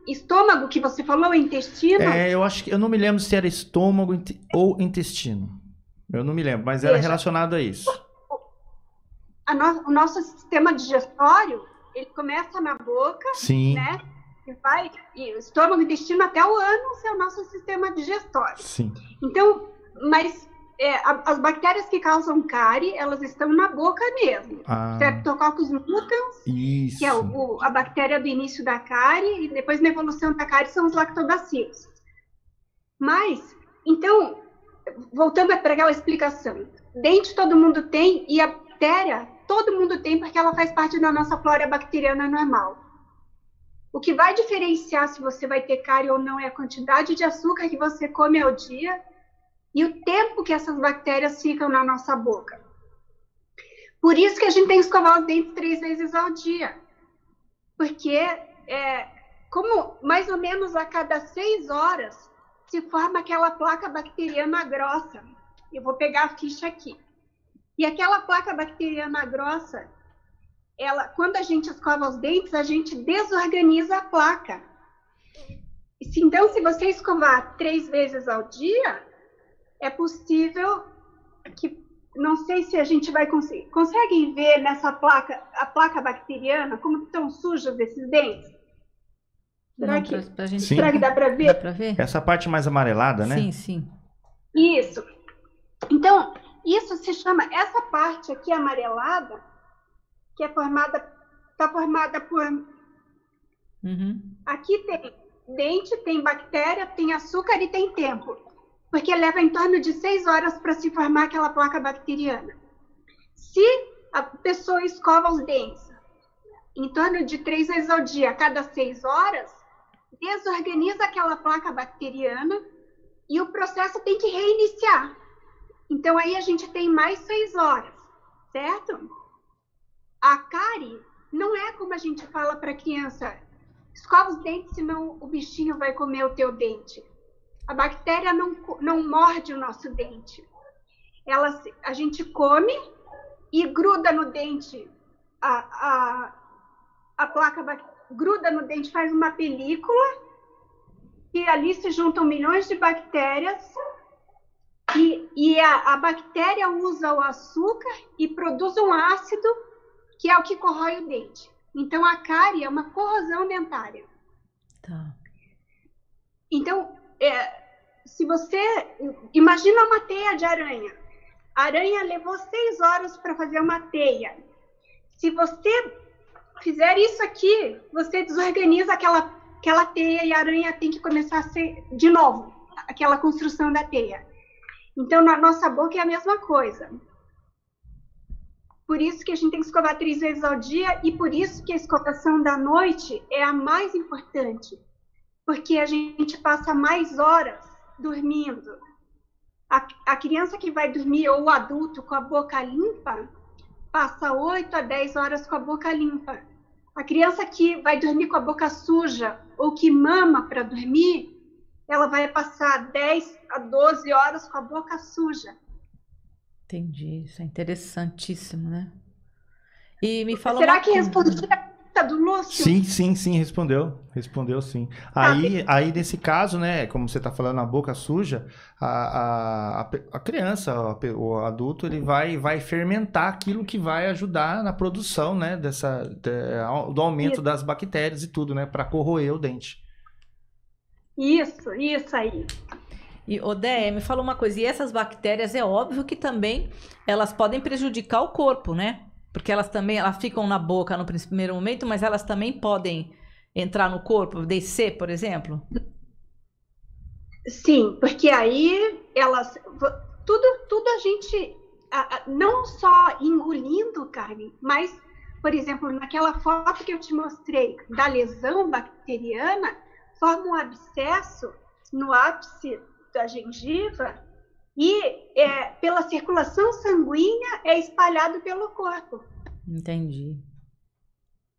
estômago que você falou, intestino? Eu acho que eu não me lembro se era estômago ou intestino. Eu não me lembro, mas era relacionado a isso. O nosso sistema digestório, ele começa na boca, sim, né? E o estômago e o intestino até o ânus é o nosso sistema digestório. Sim. Então, mas as bactérias que causam cárie, elas estão na boca mesmo. Streptococcus mutans, isso, que é a bactéria do início da cárie, e depois na evolução da cárie são os lactobacilos. Mas, então, voltando a pegar a explicação, dente todo mundo tem e a bactéria todo mundo tem porque ela faz parte da nossa flora bacteriana normal. O que vai diferenciar se você vai ter cárie ou não é a quantidade de açúcar que você come ao dia e o tempo que essas bactérias ficam na nossa boca. Por isso que a gente tem que escovar os dentes 3 vezes ao dia. Porque, como mais ou menos a cada 6 horas, se forma aquela placa bacteriana grossa. Eu vou pegar a ficha aqui. E aquela placa bacteriana grossa, quando a gente escova os dentes, a gente desorganiza a placa. Então, se você escovar 3 vezes ao dia, é possível que, não sei se a gente vai conseguir. Conseguem ver nessa placa, a placa bacteriana, como estão sujos esses dentes? Será que dá para ver? Dá para ver? Essa parte mais amarelada, né? Sim, sim. Isso. Então, isso se chama, essa parte aqui amarelada, que está formada por... Uhum. Aqui tem dente, tem bactéria, tem açúcar e tem tempo. porque leva em torno de 6 horas para se formar aquela placa bacteriana. Se a pessoa escova os dentes em torno de 3 vezes ao dia, a cada 6 horas, desorganiza aquela placa bacteriana e o processo tem que reiniciar. Então, aí a gente tem mais 6 horas, certo? A cárie não é como a gente fala para a criança, escova os dentes, senão o bichinho vai comer o teu dente. A bactéria não morde o nosso dente. A gente come e gruda no dente, a placa gruda no dente, faz uma película, e ali se juntam milhões de bactérias, e a bactéria usa o açúcar e produz um ácido, que é o que corrói o dente. Então, a cárie é uma corrosão dentária. Tá. Então, se você... Imagina uma teia de aranha. A aranha levou 6 horas para fazer uma teia. Se você fizer isso aqui, você desorganiza aquela teia e a aranha tem que começar a ser, de novo, aquela construção da teia. Então, na nossa boca é a mesma coisa. Por isso que a gente tem que escovar 3 vezes ao dia e por isso que a escovação da noite é a mais importante. Porque a gente passa mais horas dormindo. A criança que vai dormir ou o adulto com a boca limpa, passa 8 a 10 horas com a boca limpa. A criança que vai dormir com a boca suja ou que mama para dormir, ela vai passar 10 a 12 horas com a boca suja. Entendi, isso é interessantíssimo, né? E me fala Será que respondi a pergunta do Lúcio? Sim, respondeu sim. Aí nesse caso, né, como você está falando, a boca suja, a criança, o adulto, ele vai fermentar aquilo que vai ajudar na produção, né, do aumento das bactérias e tudo, né, para corroer o dente. Isso aí. E, Odé, me fala uma coisa, e essas bactérias, é óbvio que também elas podem prejudicar o corpo, né? Porque elas ficam na boca no primeiro momento, mas elas também podem entrar no corpo, descer, por exemplo? Sim, porque aí elas... Tudo a gente... Não só engolindo carne, mas, por exemplo, naquela foto que eu te mostrei da lesão bacteriana, forma um abscesso no ápice da gengiva e pela circulação sanguínea é espalhado pelo corpo. Entendi.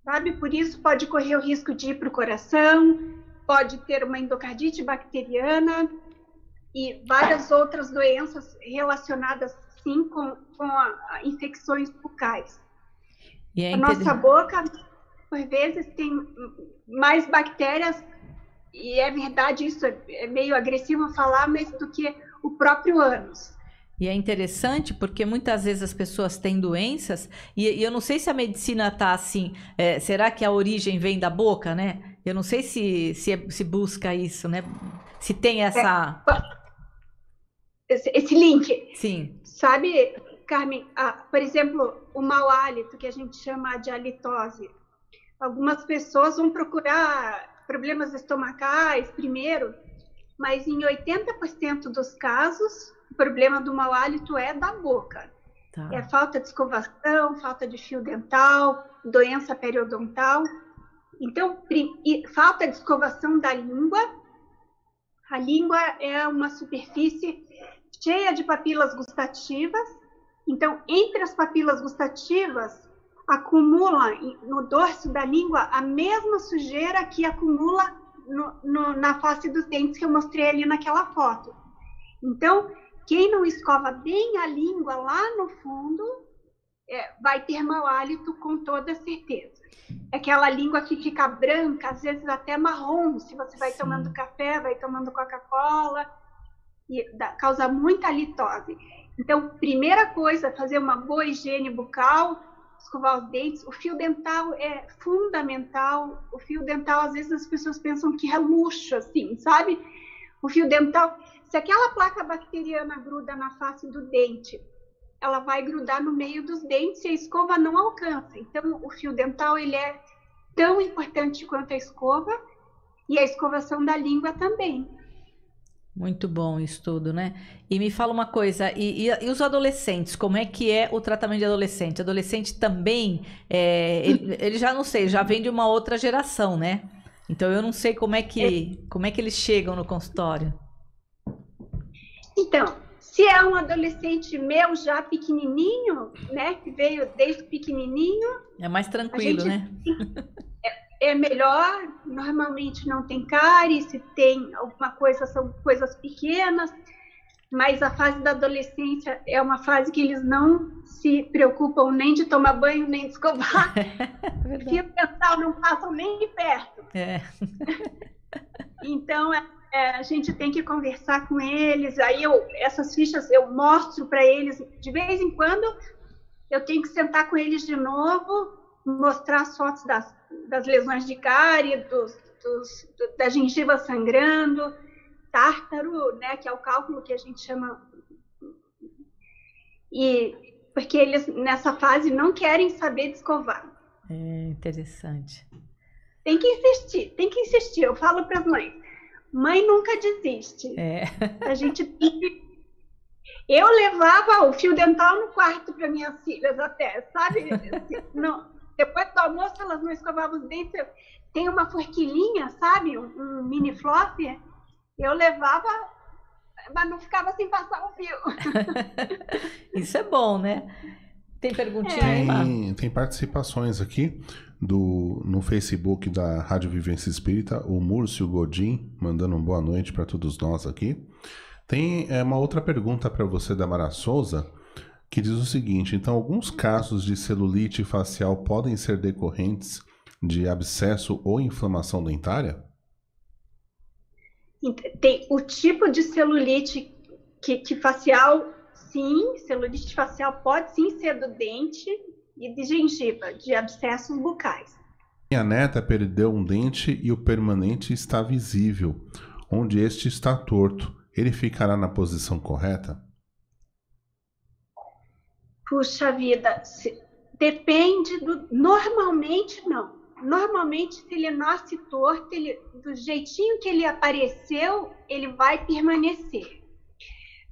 Sabe? Por isso pode correr o risco de ir para o coração, pode ter uma endocardite bacteriana e várias outras doenças relacionadas, sim, com infecções bucais. A nossa boca, por vezes, tem mais bactérias. E é verdade, isso é meio agressivo falar, mas do que o próprio ânus. E é interessante porque muitas vezes as pessoas têm doenças e eu não sei se a medicina está assim, será que a origem vem da boca, né? Eu não sei se busca isso, né? Se tem essa... Esse link. Sim. Sabe, Carmen, por exemplo, o mau hálito, que a gente chama de halitose. Algumas pessoas vão procurar problemas estomacais primeiro, mas em 80% dos casos, o problema do mau hálito é da boca. Tá. É falta de escovação, falta de fio dental, doença periodontal. Então, falta de escovação da língua. A língua é uma superfície cheia de papilas gustativas. Então, entre as papilas gustativas, acumula no dorso da língua a mesma sujeira que acumula na face dos dentes que eu mostrei ali naquela foto. Então, quem não escova bem a língua lá no fundo, vai ter mau hálito com toda certeza. É aquela língua que fica branca, às vezes até marrom, se você vai tomando café, vai tomando Coca-Cola, e causa muita halitose. Então, primeira coisa, fazer uma boa higiene bucal, escovar os dentes. O fio dental é fundamental. O fio dental, às vezes as pessoas pensam que é luxo, assim, sabe? O fio dental, se aquela placa bacteriana gruda na face do dente, ela vai grudar no meio dos dentes e a escova não alcança. Então, o fio dental, ele é tão importante quanto a escova e a escovação da língua também. Muito bom isso tudo, né? E me fala uma coisa, e os adolescentes, como é que é o tratamento de adolescente? Adolescente também, ele já não sei, já vem de uma outra geração, né? Então eu não sei como é que eles chegam no consultório. Então, se é um adolescente meu já pequenininho, né, que veio desde pequenininho... É mais tranquilo, né? É melhor, normalmente não tem cárie, se tem alguma coisa, são coisas pequenas, mas a fase da adolescência é uma fase que eles não se preocupam nem de tomar banho, nem de escovar. Fio dental não passam nem de perto. Então, a gente tem que conversar com eles, aí essas fichas eu mostro para eles, de vez em quando eu tenho que sentar com eles de novo, mostrar as fotos das lesões de cárie, da gengiva sangrando, tártaro, né, que é o cálculo que a gente chama. E porque eles, nessa fase, não querem saber de escovar. É interessante. Tem que insistir. Eu falo para as mães, mãe nunca desiste. A gente tem que... Eu levava o fio dental no quarto para minhas filhas até, sabe? Não... Depois do almoço, elas não escovavam os dentes. Tem uma forquilhinha, sabe? Um mini flop. Eu levava, mas não ficava sem passar o fio. Isso é bom, né? Tem perguntinha aí, Tem participações aqui no Facebook da Rádio Vivência Espírita. O Múrcio Godin, mandando uma boa noite para todos nós aqui. Tem uma outra pergunta para você da Mara Souza, que diz o seguinte: então, alguns casos de celulite facial podem ser decorrentes de abscesso ou inflamação dentária? Tem o tipo de celulite que facial, sim, celulite facial pode sim ser do dente e de gengiva, de abscessos bucais. Minha neta perdeu um dente e o permanente está visível, onde este está torto. Ele ficará na posição correta? Puxa vida, depende normalmente não. Normalmente, se ele nasce torto, do jeitinho que ele apareceu, ele vai permanecer.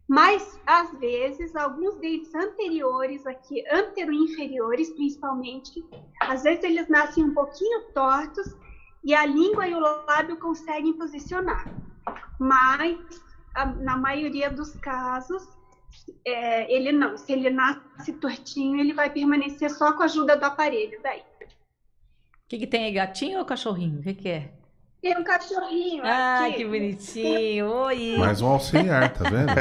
Mas, às vezes, alguns dentes anteriores aqui, antero-inferiores principalmente, às vezes eles nascem um pouquinho tortos e a língua e o lábio conseguem posicionar. Mas, na maioria dos casos, ele não. Se ele nasce tortinho, ele vai permanecer só com a ajuda do aparelho daí. O que tem aí, gatinho ou cachorrinho? O que é? Tem um cachorrinho aqui. aqui. Que bonitinho. Oi. Mais um auxiliar, tá vendo?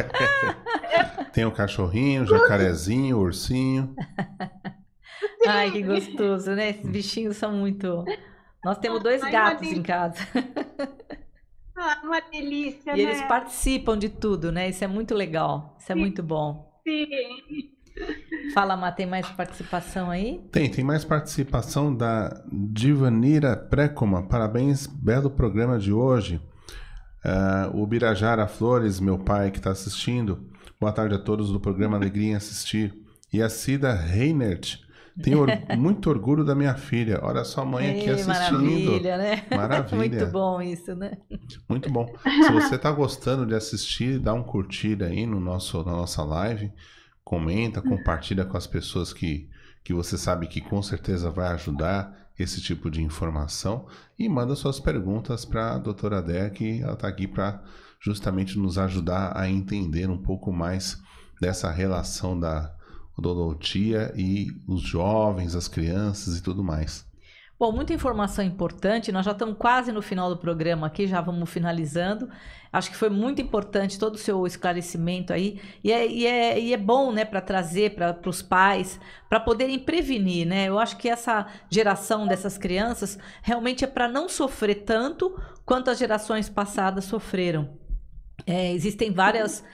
Tem o cachorrinho, o jacarezinho, o ursinho. Ai, que gostoso, né? Esses bichinhos são muito... Nós temos 2 gatos em casa. Uma delícia, e eles participam de tudo, né? Isso é muito legal. Isso é muito bom. Sim. Fala, Má, tem mais participação aí? Tem mais participação da Divanira Précoma. Parabéns, belo programa de hoje. O Birajara Flores, meu pai que está assistindo. Boa tarde a todos do programa Alegria em Assistir. E a Cida Reinert. Tenho muito orgulho da minha filha. Olha só a mãe aqui assistindo. Maravilha, né? Maravilha. Muito bom isso, né? Muito bom. Se você está gostando de assistir, dá um curtir aí na nossa live. Comenta, compartilha com as pessoas que você sabe que com certeza vai ajudar esse tipo de informação. E manda suas perguntas para a doutora Déa, que ela está aqui para justamente nos ajudar a entender um pouco mais dessa relação da odontia e os jovens, as crianças e tudo mais. Bom, muita informação importante, nós já estamos quase no final do programa aqui, já vamos finalizando. Acho que foi muito importante todo o seu esclarecimento aí, e é bom, né, para trazer para os pais, para poderem prevenir, né? Eu acho que essa geração dessas crianças realmente é para não sofrer tanto quanto as gerações passadas sofreram. Existem várias...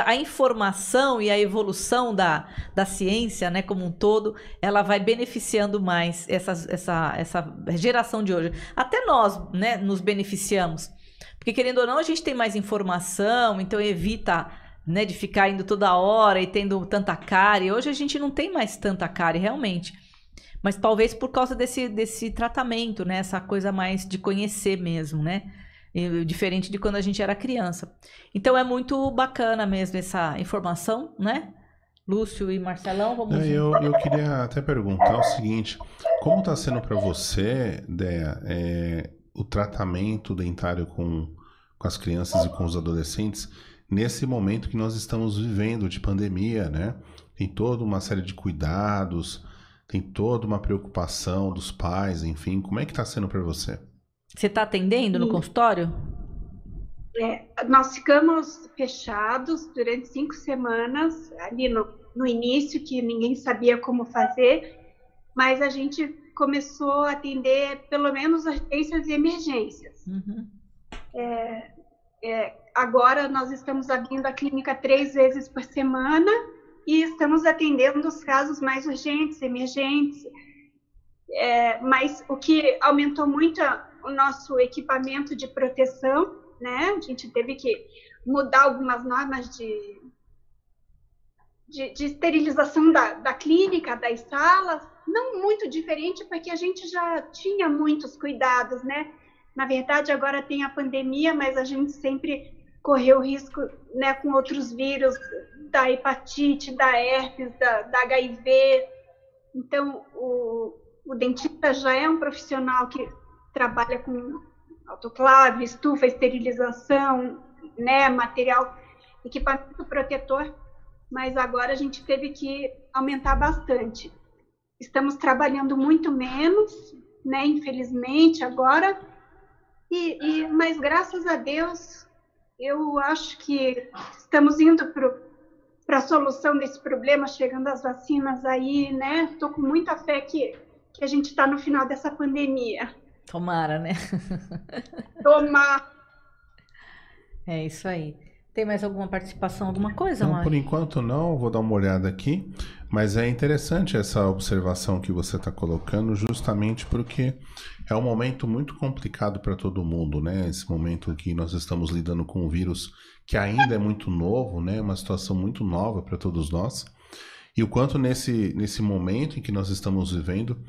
a informação e a evolução da ciência, né, como um todo, ela vai beneficiando mais essa geração de hoje. Até nós, né, nos beneficiamos. Porque, querendo ou não, a gente tem mais informação, então evita, né, de ficar indo toda hora e tendo tanta cárie. Hoje a gente não tem mais tanta cárie, realmente. Mas talvez por causa desse tratamento, né, essa coisa mais de conhecer mesmo, né? diferente de quando a gente era criança. Então é muito bacana mesmo essa informação, né? Lúcio e Marcelão, vamos... Eu queria até perguntar o seguinte, como está sendo para você, Déia, o tratamento dentário com as crianças e com os adolescentes nesse momento que nós estamos vivendo de pandemia, né? Tem toda uma série de cuidados, tem toda uma preocupação dos pais, enfim, como é que está sendo para você? Você está atendendo no consultório? Nós ficamos fechados durante 5 semanas, ali no início, que ninguém sabia como fazer, mas a gente começou a atender pelo menos urgências e emergências. Uhum. Agora nós estamos abrindo a clínica 3 vezes por semana e estamos atendendo os casos mais urgentes, emergentes, mas o que aumentou muito o nosso equipamento de proteção, né? A gente teve que mudar algumas normas de esterilização da clínica, das salas, não muito diferente, porque a gente já tinha muitos cuidados, né? Na verdade, agora tem a pandemia, mas a gente sempre correu risco, né, com outros vírus, da hepatite, da herpes, da HIV. Então, o dentista já é um profissional que trabalha com autoclave, estufa, esterilização, né, material, equipamento protetor, mas agora a gente teve que aumentar bastante. Estamos trabalhando muito menos, né, infelizmente, agora, mas graças a Deus, eu acho que estamos indo para a solução desse problema, chegando as vacinas aí, né? Estou com muita fé que a gente está no final dessa pandemia. Tomara, né? Tomara. É isso aí. Tem mais alguma participação, alguma coisa, Não, Mari? por enquanto não, vou dar uma olhada aqui, mas é interessante essa observação que você está colocando, justamente porque é um momento muito complicado para todo mundo, né? Esse momento que nós estamos lidando com um vírus que ainda é muito novo, né? Uma situação muito nova para todos nós. E o quanto nesse momento em que nós estamos vivendo,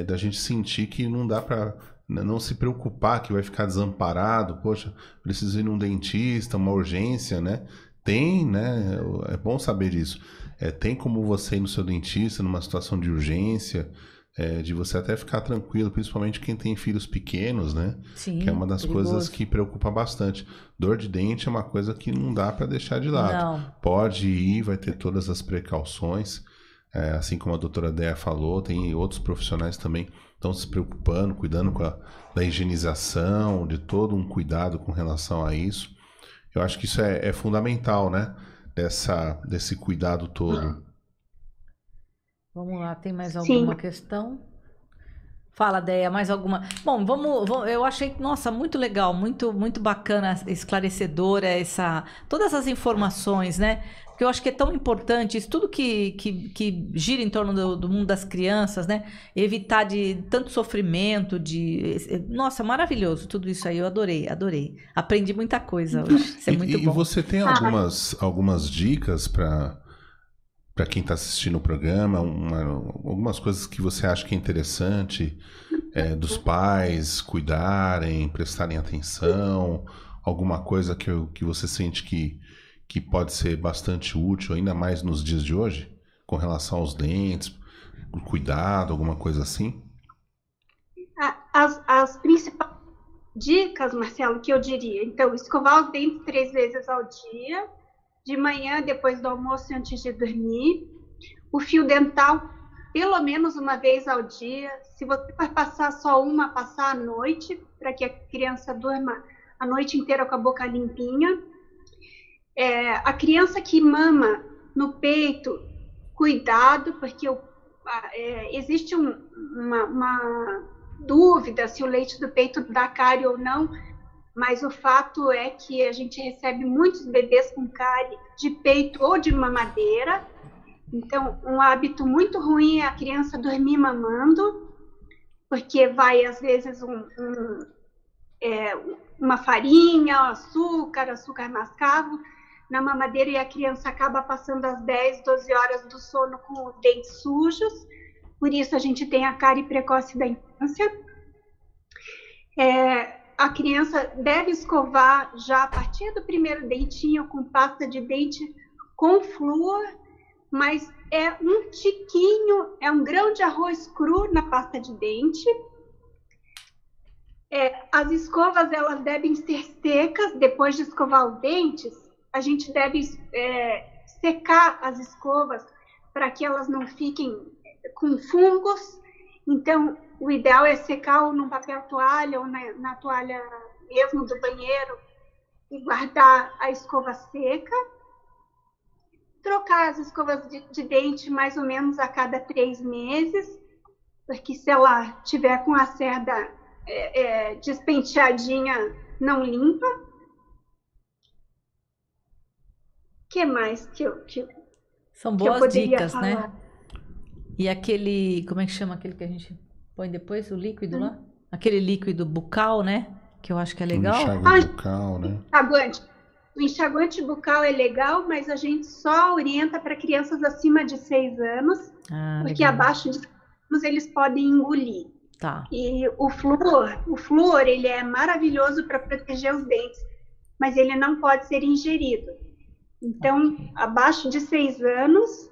da gente sentir que não dá para não se preocupar, que vai ficar desamparado, poxa, preciso ir num dentista, uma urgência, né? Tem, né? É bom saber disso. Tem como você ir no seu dentista numa situação de urgência, de você até ficar tranquilo, principalmente quem tem filhos pequenos, né? Sim, que é uma das perigoso. coisas que preocupa bastante. Dor de dente é uma coisa que não dá para deixar de lado. Não. Pode ir, vai ter todas as precauções, assim como a doutora Déia falou, tem outros profissionais também que estão se preocupando, cuidando da higienização, de todo um cuidado com relação a isso. Eu acho que isso é fundamental, né? Desse cuidado todo. Vamos lá, tem mais Sim. alguma questão? Fala, Déia, mais alguma? Bom, vamos, eu achei, nossa, muito legal, muito, muito bacana, esclarecedora todas essas informações, né? Porque eu acho que é tão importante isso, tudo que gira em torno do mundo das crianças, né? Evitar de tanto sofrimento, nossa, maravilhoso, tudo isso aí, eu adorei. Aprendi muita coisa hoje, isso é muito bom. E você tem algumas dicas para quem está assistindo o programa, algumas coisas que você acha que é interessante dos pais cuidarem, prestarem atenção, alguma coisa que você sente que pode ser bastante útil, ainda mais nos dias de hoje, com relação aos dentes, cuidado, alguma coisa assim? As principais dicas, Marcelo, que eu diria, então, escovar os dentes 3 vezes ao dia, de manhã, depois do almoço e antes de dormir. O fio dental, pelo menos uma vez ao dia. Se você for passar só uma, passar à noite, para que a criança durma a noite inteira com a boca limpinha. A criança que mama no peito, cuidado, porque existe uma dúvida se o leite do peito dá cárie ou não, mas o fato é que a gente recebe muitos bebês com cárie de peito ou de mamadeira. Então, um hábito muito ruim é a criança dormir mamando, porque vai, às vezes, uma farinha, açúcar mascavo na mamadeira e a criança acaba passando as 10, 12 horas do sono com os dentes sujos. Por isso, a gente tem a cárie precoce da infância. a criança deve escovar já a partir do primeiro dentinho com pasta de dente com flúor, mas é um tiquinho, é um grão de arroz cru na pasta de dente. As escovas, elas devem ser secas. Depois de escovar os dentes, a gente deve secar as escovas para que elas não fiquem com fungos. Então, o ideal é secar ou num papel toalha ou na toalha mesmo do banheiro e guardar a escova seca. Trocar as escovas de dente mais ou menos a cada 3 meses, porque se ela tiver com a cerda despenteadinha, não limpa. O que mais que eu São boas dicas, falar? né? E aquele, como é que chama aquele que a gente põe depois, o líquido lá? Aquele líquido bucal, né? Que eu acho que é legal. Enxaguante bucal, né? O enxaguante bucal é legal, mas a gente só orienta para crianças acima de 6 anos, porque legal. abaixo de 6 anos eles podem engolir. Tá. E o flúor, ele é maravilhoso para proteger os dentes, mas ele não pode ser ingerido. Então, abaixo de 6 anos,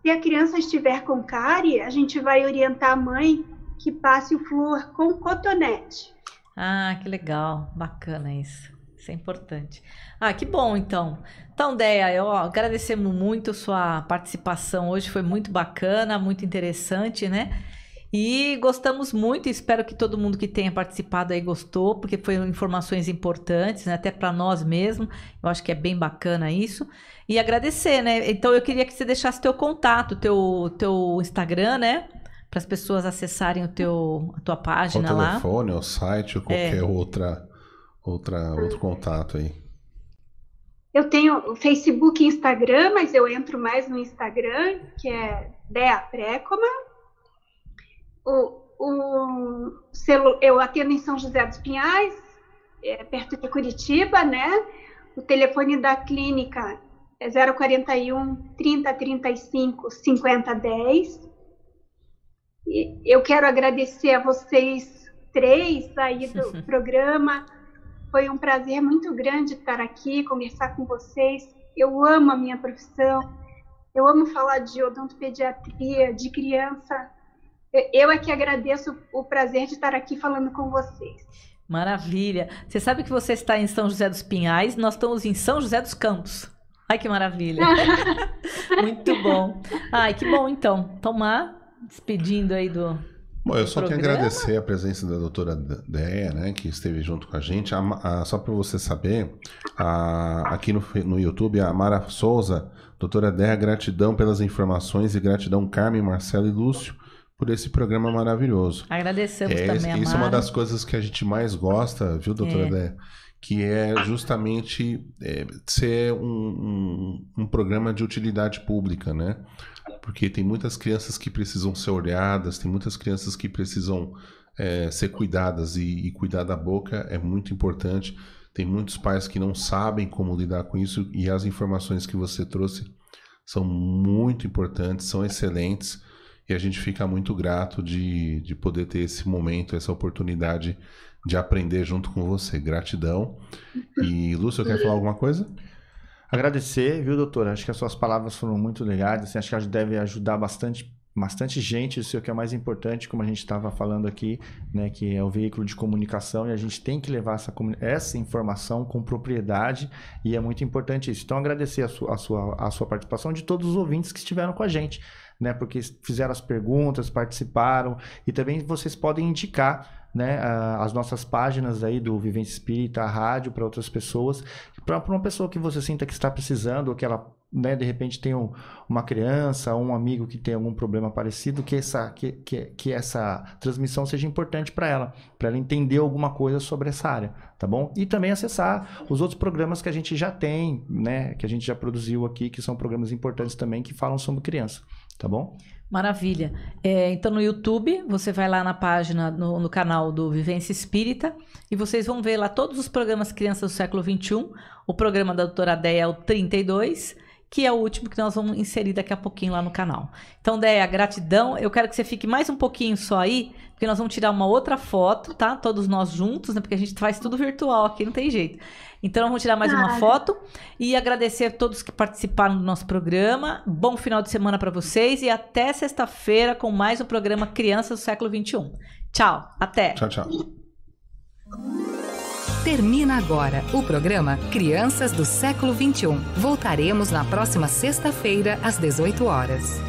se a criança estiver com cárie, a gente vai orientar a mãe que passe o flúor com cotonete. Ah, que legal. Bacana isso. Isso é importante. Ah, que bom, então. Então, Déia, agradecemos muito a sua participação hoje. Foi muito bacana, muito interessante, né? E gostamos muito, e espero que todo mundo que tenha participado aí gostou, porque foram informações importantes, né? Até para nós mesmos. Eu acho que é bem bacana isso. E agradecer, né? Então, eu queria que você deixasse teu contato, teu Instagram, né? Para as pessoas acessarem a tua página lá. O telefone, o site, ou qualquer outro contato aí. Eu tenho o Facebook e Instagram, mas eu entro mais no Instagram, que é Déia Précoma. Eu atendo em São José dos Pinhais, perto de Curitiba, né? O telefone da clínica é 041 30 35 50 10. E eu quero agradecer a vocês 3 aí do programa. Foi um prazer muito grande estar aqui, conversar com vocês. Eu amo a minha profissão, eu amo falar de odontopediatria, de criança. Eu é que agradeço o prazer de estar aqui falando com vocês. Maravilha. Você sabe que você está em São José dos Pinhais, nós estamos em São José dos Campos. Ai, que maravilha. Muito bom. Ai, que bom, então. Tomar, despedindo aí do... Bom, eu só tenho que agradecer a presença da doutora Déia, né, que esteve junto com a gente. Só para você saber, aqui no YouTube, a Mara Souza, doutora Déia, gratidão pelas informações e gratidão Carmen, Marcelo e Lúcio por esse programa maravilhoso. Agradecemos também a Mara. Isso é uma das coisas que a gente mais gosta, viu, doutora Déia? Que é justamente ser um programa de utilidade pública, né? Porque tem muitas crianças que precisam ser olhadas, tem muitas crianças que precisam ser cuidadas e cuidar da boca é muito importante. Tem muitos pais que não sabem como lidar com isso e as informações que você trouxe são muito importantes, são excelentes e a gente fica muito grato de poder ter esse momento, essa oportunidade de aprender junto com você. Gratidão. E Lúcio, quer falar alguma coisa? Agradecer, viu, doutora? Acho que as suas palavras foram muito legais. Assim, acho que deve ajudar bastante gente. Isso é o que é mais importante, como a gente estava falando aqui, né? Que é o veículo de comunicação e a gente tem que levar essa informação com propriedade e é muito importante isso. Então, agradecer a sua participação de todos os ouvintes que estiveram com a gente, né? Porque fizeram as perguntas, participaram e também vocês podem indicar, né, as nossas páginas aí do Vivência Espírita, a rádio, para outras pessoas, para uma pessoa que você sinta que está precisando, ou que ela, né, de repente tem uma criança ou um amigo que tem algum problema parecido, que essa transmissão seja importante para ela entender alguma coisa sobre essa área, tá bom? E também acessar os outros programas que a gente já tem, né, que a gente já produziu aqui, que são programas importantes também, que falam sobre criança, tá bom? Maravilha. Então, no YouTube, você vai lá na página, no canal do Vivência Espírita, e vocês vão ver lá todos os programas Crianças do Século XXI. O programa da doutora Déia é o 32, que é o último que nós vamos inserir daqui a pouquinho lá no canal. Então, Déia, gratidão. Eu quero que você fique mais um pouquinho só aí, porque nós vamos tirar uma outra foto, tá? Todos nós juntos, né? Porque a gente faz tudo virtual aqui, não tem jeito. Então, nós vamos tirar mais uma foto e agradecer a todos que participaram do nosso programa. Bom final de semana para vocês e até sexta-feira com mais um programa Crianças do Século XXI. Tchau, até. Tchau, tchau. Termina agora o programa Crianças do Século XXI. Voltaremos na próxima sexta-feira, às 18 horas.